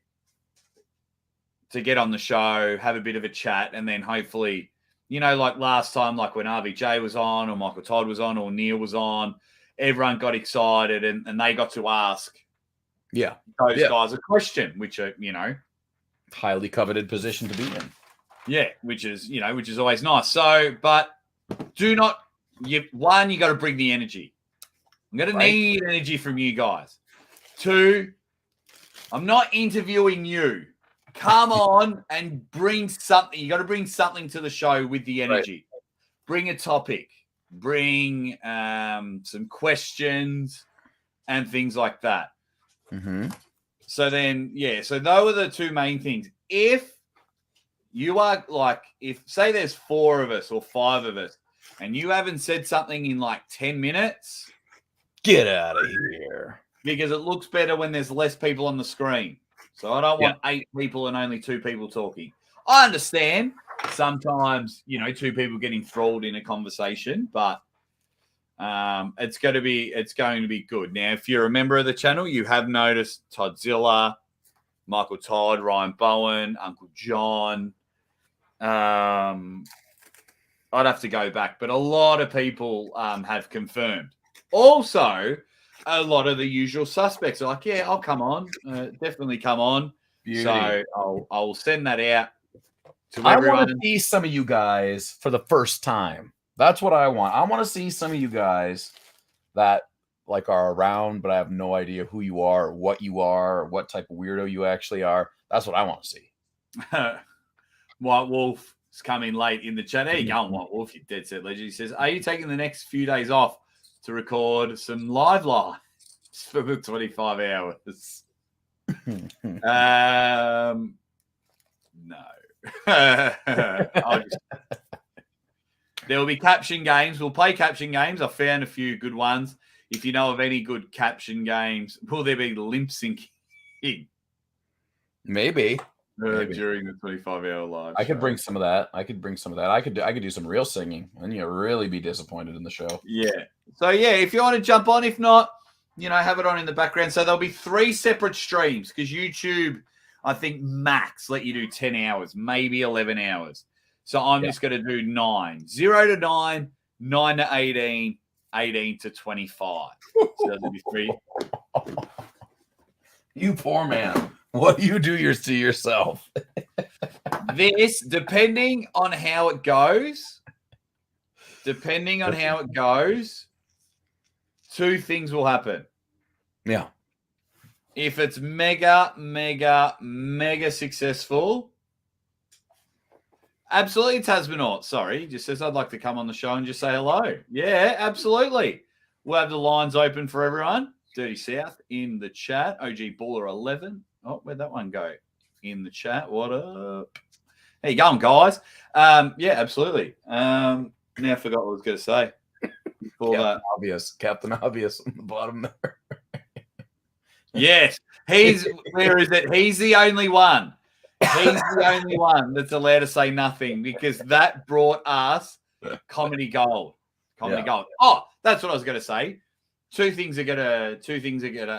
on the show, have a bit of a chat, and then hopefully, like last time, like when RVJ was on or Michael Todd was on or Neil was on, everyone got excited and they got to ask those guys a question, which are, highly coveted position to be in. Yeah, which is always nice. So, but you got to bring the energy. I'm going to need energy from you guys. 2, I'm not interviewing you. Come on and bring something. You got to bring something to the show with the energy. Right. Bring a topic. Bring some questions and things like that. Mm-hmm. So then, so those are the 2 main things. If you are if say there's 4 of us or 5 of us and you haven't said something in like 10 minutes, get out of here. Because it looks better when there's less people on the screen. So I don't want 8 people and only 2 people talking. I understand sometimes, 2 people get enthralled in a conversation, but it's going to be good. Now, if you're a member of the channel, you have noticed Toddzilla, Michael Todd, Ryan Bowen, Uncle John. I'd have to go back, but a lot of people have confirmed. Also, a lot of the usual suspects are like, I'll come on. Definitely come on. Beauty. So I'll send that out to everyone. I want to see some of you guys for the first time. That's what I want. I want to see some of you guys that are around, but I have no idea who you are, or what type of weirdo you actually are. That's what I want to see. White Wolf is coming late in the chat. There you go, White Wolf, you dead set legend. He says, are you taking the next few days off to record some lives for the 25 hours? No. There will be caption games. We'll play caption games. I found a few good ones. If you know of any good caption games, will there be lip syncing? Maybe. During the 25-hour live. I could bring some of that. I could do some real singing, and you'll really be disappointed in the show. Yeah. So if you want to jump on, if not, have it on in the background. So there'll be 3 separate streams because YouTube, I think max let you do 10 hours, maybe 11 hours. So I'm just going to do 9, 0 to 9, 9 to 18, 18 to 25. So that'll be 3. You poor man. What do you do to yourself? This, depending on how it goes, 2 things will happen. Yeah. If it's mega, mega, mega successful, absolutely, Tasmanaut. Sorry, he just says, I'd like to come on the show and just say hello. Yeah, absolutely. We'll have the lines open for everyone. Dirty South in the chat. OG Baller 11. Oh, where'd that one go? In the chat. What up? How you going, guys? Yeah, absolutely. Now I forgot what I was going to say. Captain Obvious on the bottom there. Yes. Where is it? He's the only one. He's the only one that's allowed to say nothing because that brought us comedy gold. Comedy gold. Oh, that's what I was going to say. Two things are gonna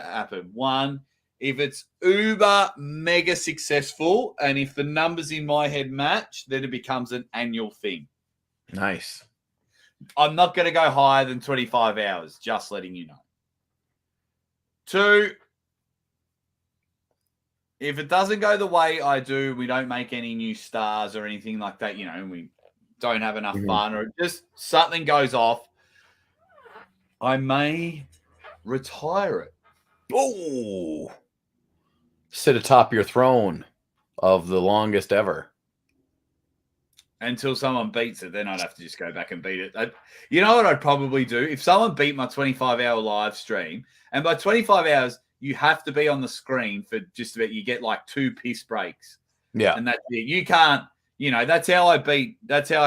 happen. One, if it's uber mega successful, and if the numbers in my head match, then it becomes an annual thing. Nice. I'm not going to go higher than 25 hours. Just letting you know. Two, if it doesn't go the way I do, we don't make any new stars or anything like that, you know, we don't have enough fun or just something goes off, I may retire it. Oh, sit atop your throne of the longest ever. Until someone beats it, then I'd have to just go back and beat it. You know what I'd probably do? If someone beat my 25-hour live stream, and by 25 hours, you have to be on the screen for just about, you get like 2 piss breaks. Yeah. And that's it. You can't, you know, that's how I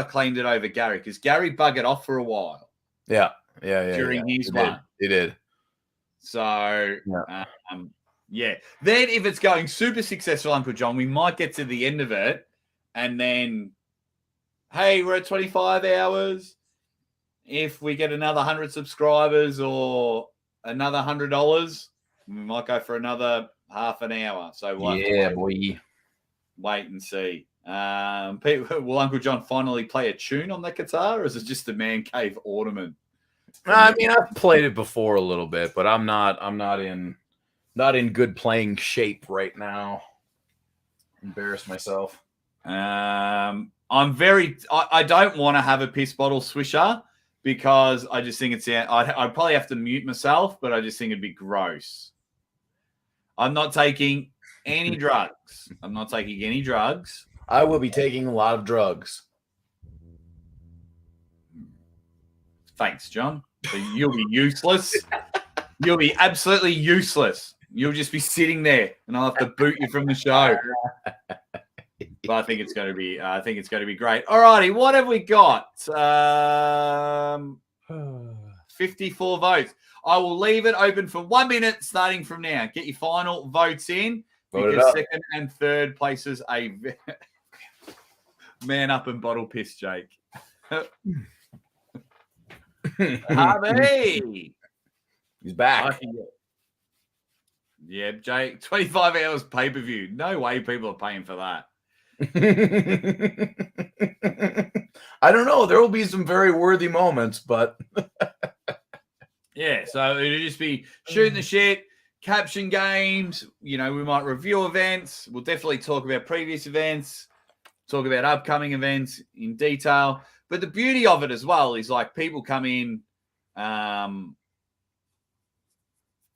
claimed it over Gary, because Gary buggered off for a while. Yeah. During his one. He did. So, yeah. Then if it's going super successful, Uncle John, we might get to the end of it and then, hey, we're at 25 hours. If we get another 100 subscribers or another $100, we might go for another half an hour. So boy. Wait and see. Will Uncle John finally play a tune on that guitar, or is it just a man cave ornament? I mean, I've played it before a little bit, but I'm not in good playing shape right now. Embarrass myself. I don't want to have a piss bottle swisher because I just think I'd probably have to mute myself, but I just think it'd be gross. I'm not taking any drugs. I will be taking a lot of drugs. Thanks, John. So you'll be useless. You'll be absolutely useless. You'll just be sitting there, and I'll have to boot you from the show. But I think it's going to be. Great. All righty, what have we got? 54 votes. I will leave it open for 1 minute, starting from now. Get your final votes in, because second and third places a man up and bottle piss, Jake. Harvey, he's back. Yeah, Jake. 25 hours pay-per-view. No way people are paying for that. I don't know. There will be some very worthy moments, but yeah. So it'll just be shooting the shit, caption games. You know, we might review events. We'll definitely talk about previous events, talk about upcoming events in detail. But the beauty of it as well is, like, people come in,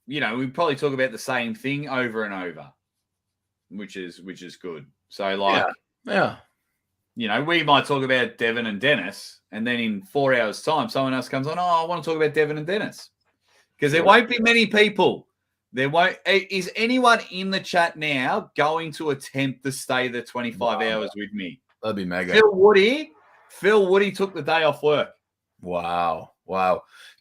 you know, we probably talk about the same thing over and over, which is good. So, like, yeah, you know, we might talk about Devon and Denis, and then in 4 hours' time, someone else comes on, oh, I want to talk about Devon and Denis. Because there won't be many people. There won't. Is anyone in the chat now going to attempt to stay the 25 hours with me? That'd be mega. Phil Woody took the day off work. Wow.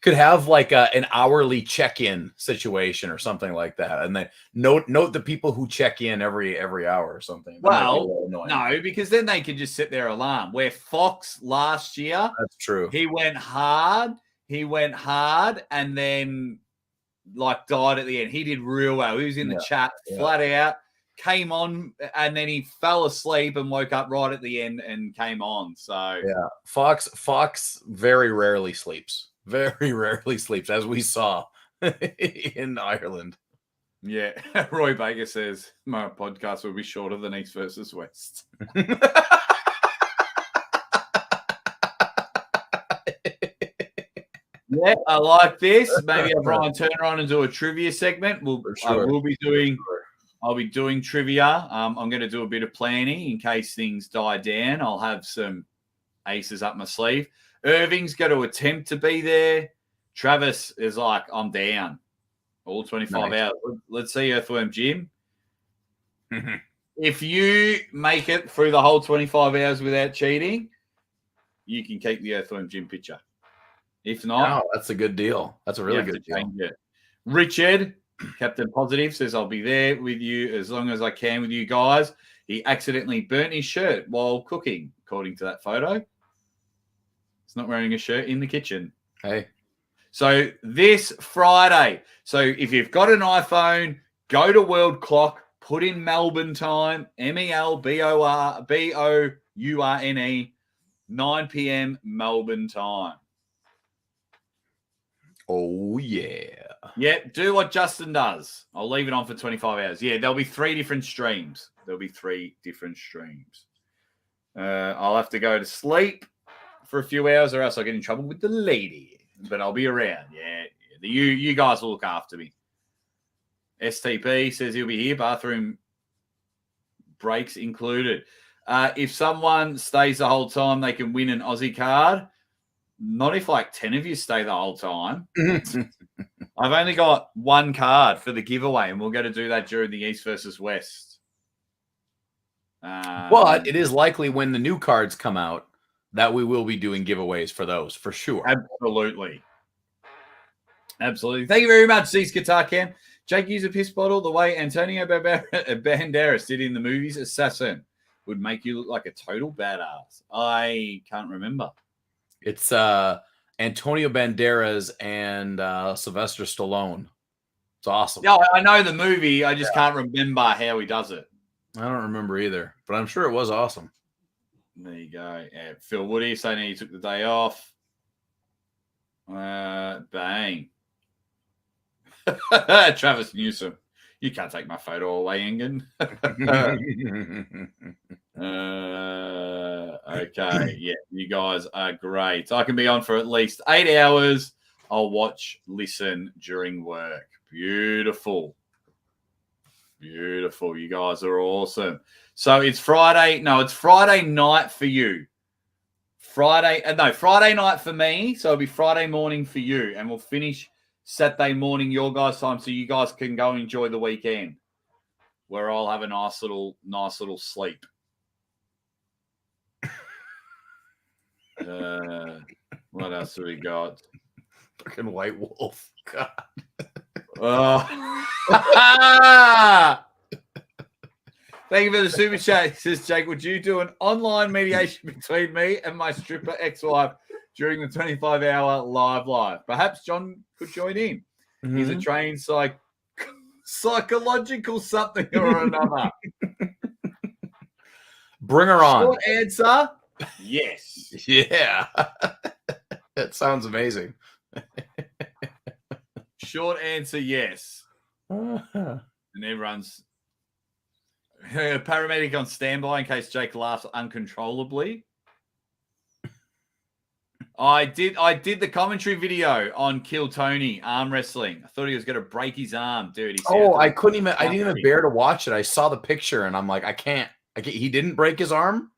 Could have like an hourly check-in situation or something like that, and then note the people who check in every hour or something. Well, no, because then they could just set their alarm. Where Fox last year, that's true. He went hard, and then like died at the end. He did real well. He was in the chat flat out. Came on, and then he fell asleep and woke up right at the end and came on. So yeah, Fox very rarely sleeps, as we saw in Ireland. Yeah, Roy Baker says my podcast will be shorter than East versus West. Yeah, I like this. Maybe have Ryan Turner on and do a trivia segment. I'll be doing trivia. I'm going to do a bit of planning in case things die down. I'll have some aces up my sleeve. Irving's going to attempt to be there. Travis is like, I'm down. All 25 hours. Let's see Earthworm Jim. If you make it through the whole 25 hours without cheating, you can keep the Earthworm Jim picture. If not, that's a good deal. That's a really good deal. Richard, Captain Positive says, I'll be there with you as long as I can with you guys. He accidentally burnt his shirt while cooking, according to that photo. He's not wearing a shirt in the kitchen. Hey. So this Friday, so if you've got an iPhone, go to World Clock, put in Melbourne time, MELBOURNE, 9 p.m. Melbourne time. Oh, yeah. Yep, do what Justin does. I'll leave it on for 25 hours. Yeah, there'll be 3 different streams. I'll have to go to sleep for a few hours or else I'll get in trouble with the lady. But I'll be around. Yeah. You guys will look after me. STP says he'll be here. Bathroom breaks included. If someone stays the whole time, they can win an Aussie card. Not if like 10 of you stay the whole time. I've only got 1 card for the giveaway, and we're going to do that during the East versus West. But it is likely when the new cards come out that we will be doing giveaways for those, for sure. Absolutely. Thank you very much, Zeus Guitar Cam. Jake used a piss bottle the way Antonio Banderas did in the movies Assassin. Would make you look like a total badass. I can't remember. It's Antonio Banderas and Sylvester Stallone. It's awesome. Yeah, I know the movie. I just can't remember how he does it. I don't remember either, but I'm sure it was awesome. There you go. Yeah, Phil Woody saying he took the day off. Bang. Travis Newsom. You can't take my photo away, Engen. Okay. Yeah, you guys are great. I can be on for at least 8 hours. I'll watch, listen during work. Beautiful. You guys are awesome. So it's Friday. No, it's Friday night for you. Friday night for me. So it'll be Friday morning for you. And we'll finish Saturday morning your guys' time so you guys can go enjoy the weekend where I'll have a nice little sleep. What else do we got? Fucking White Wolf. God. Thank you for the super chat. He says, Jake, would you do an online mediation between me and my stripper ex-wife during the 25-hour live? Perhaps John could join in. Mm-hmm. He's a trained psychological something or another. Bring her on. Short answer, yes. Yeah. That sounds amazing. Short answer, yes. And everyone's paramedic on standby in case Jake laughs uncontrollably. I did the commentary video on Kill Tony arm wrestling. I thought he was going to break his arm, dude. I didn't even bear to watch it. I saw the picture and I'm like, I can't. He didn't break his arm?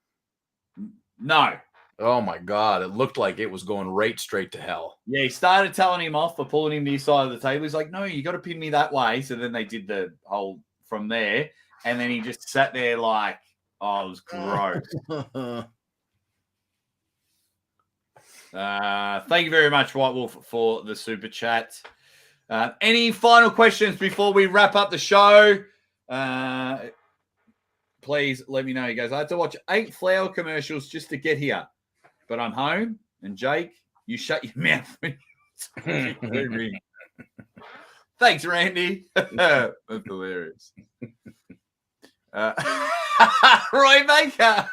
No. Oh my God. It looked like it was going right straight to hell. Yeah, he started telling him off for pulling him to his side of the table. He's like, no, you got to pin me that way. So then they did the whole from there. And then he just sat there like, oh, it was gross. Thank you very much, White Wolf, for the super chat. Any final questions before we wrap up the show? Please let me know. He goes, I had to watch 8 flower commercials just to get here. But I'm home. And Jake, you shut your mouth when you Thanks, Randy. That's hilarious. Roy Baker.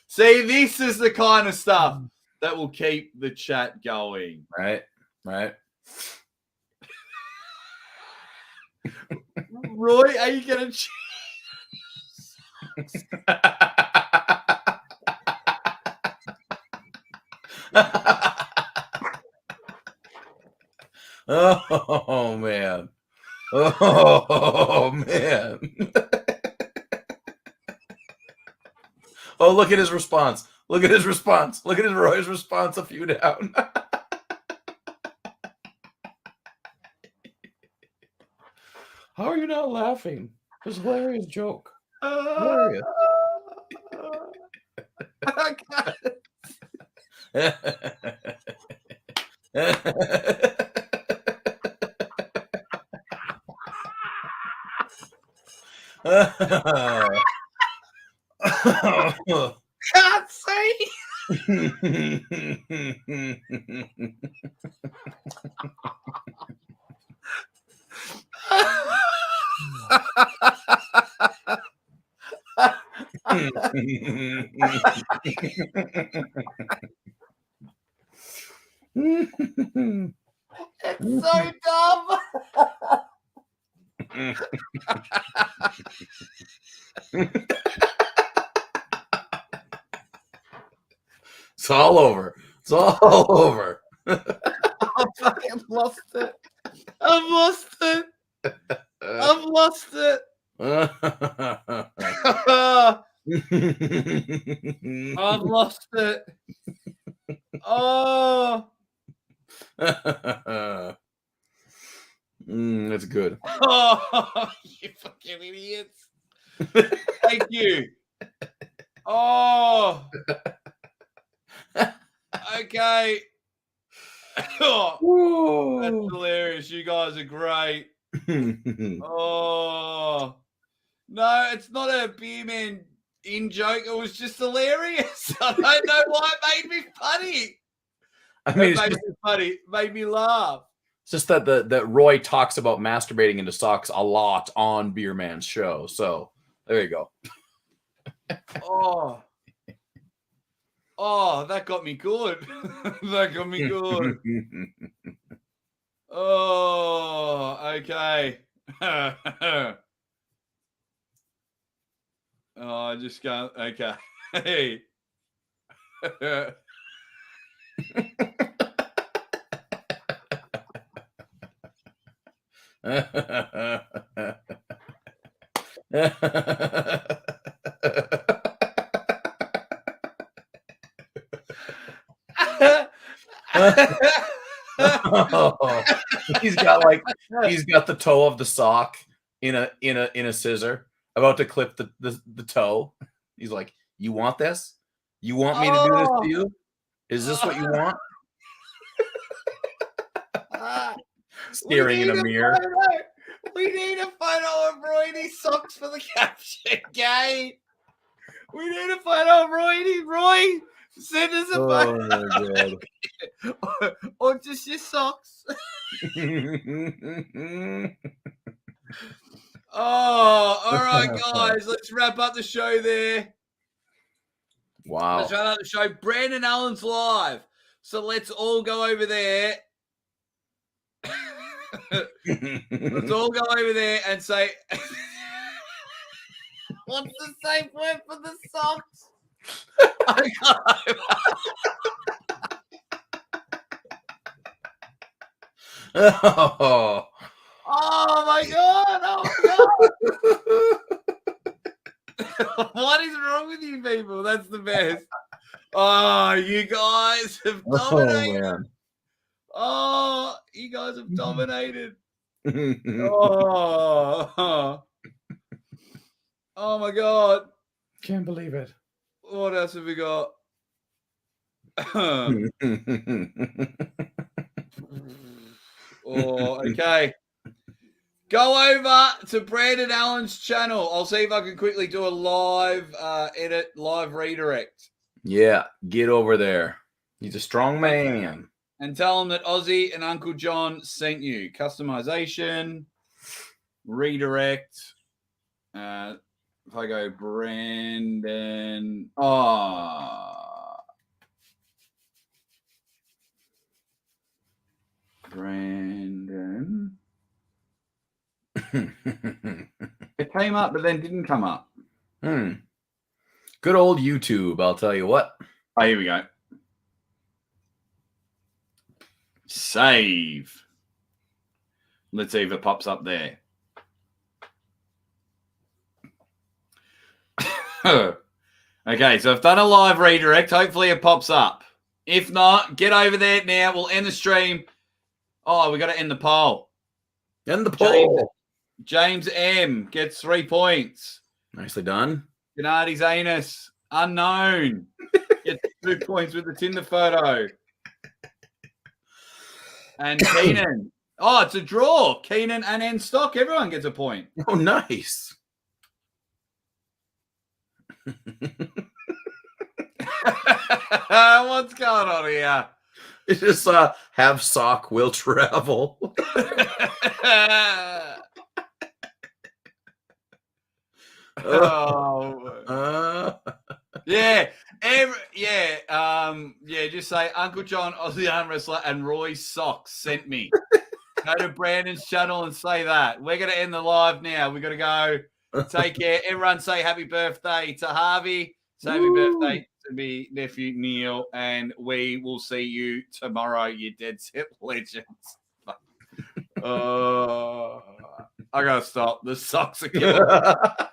See, this is the kind of stuff that will keep the chat going. Right. Roy, are you going to... Oh, man. Oh, man. Oh, look at his response. Look at Roy's response a few down. How are you not laughing? It was a hilarious joke. Hilarious. Can't see. It's so dumb. It's all over. It's all over. I fucking lost it. I've lost it. I've lost it. I've lost it. Oh. That's good. Oh, you fucking idiots. Thank you. Oh. Okay. Oh, that's hilarious. You guys are great. Oh. No, it's not a beer man in joke. It was just hilarious. I don't know why it made me funny. I mean, It made me funny. It made me laugh. It's just that Roy talks about masturbating into socks a lot on Beer Man's show. So there you go. Oh, that got me good. That got me good. Oh, okay. Oh, I just can't. Okay. Hey. He's got the toe of the sock in a scissor, about to clip the toe. He's like, "You want this? You want me to do this to you? Is this what you want?" Staring in a mirror. We need a photo of Roy's socks for the caption, gay. We need a photo of Roy. Send us a photo. Oh my god. Or just your socks. Oh, all right, guys. Let's wrap up the show there. Wow. Let's wrap up the show. Brandon Allen's live. So let's all go over there. Let's all go over there and say, what's the safe word for the socks? Oh my god! Oh my god! What is wrong with you people? That's the best. Oh, you guys have dominated. Oh, you guys have dominated. Oh my god! Can't believe it. What else have we got? Oh, okay. Go over to Brandon Allen's channel. I'll see if I can quickly do a live edit, live redirect. Yeah, get over there. He's a strong man. And tell him that Ozzy and Uncle John sent you. Customization, redirect. If I go Brandon. Brandon. It came up, but then didn't come up. Good old YouTube, I'll tell you what. Oh, here we go. Save. Let's see if it pops up there. Okay, so I've done a live redirect. Hopefully it pops up. If not, get over there now. We'll end the stream. Oh, we got to end the poll. End the poll. James M gets 3 points. Nicely done. Genadi's anus. Unknown. Gets 2 points with the Tinder photo. And Keenan. Oh, it's a draw. Keenan and N Stock. Everyone gets a point. Oh, nice. What's going on here? It's just have sock will travel. Yeah, just say Uncle John, Aussie arm wrestler, and Roy Socks sent me. Go to Brandon's channel and say that. We're going to end the live now. We've got to go. Take care. Everyone say happy birthday to Harvey. Say happy birthday to me nephew Neil, and we will see you tomorrow, you dead set legends. I got to stop. The socks are killing me.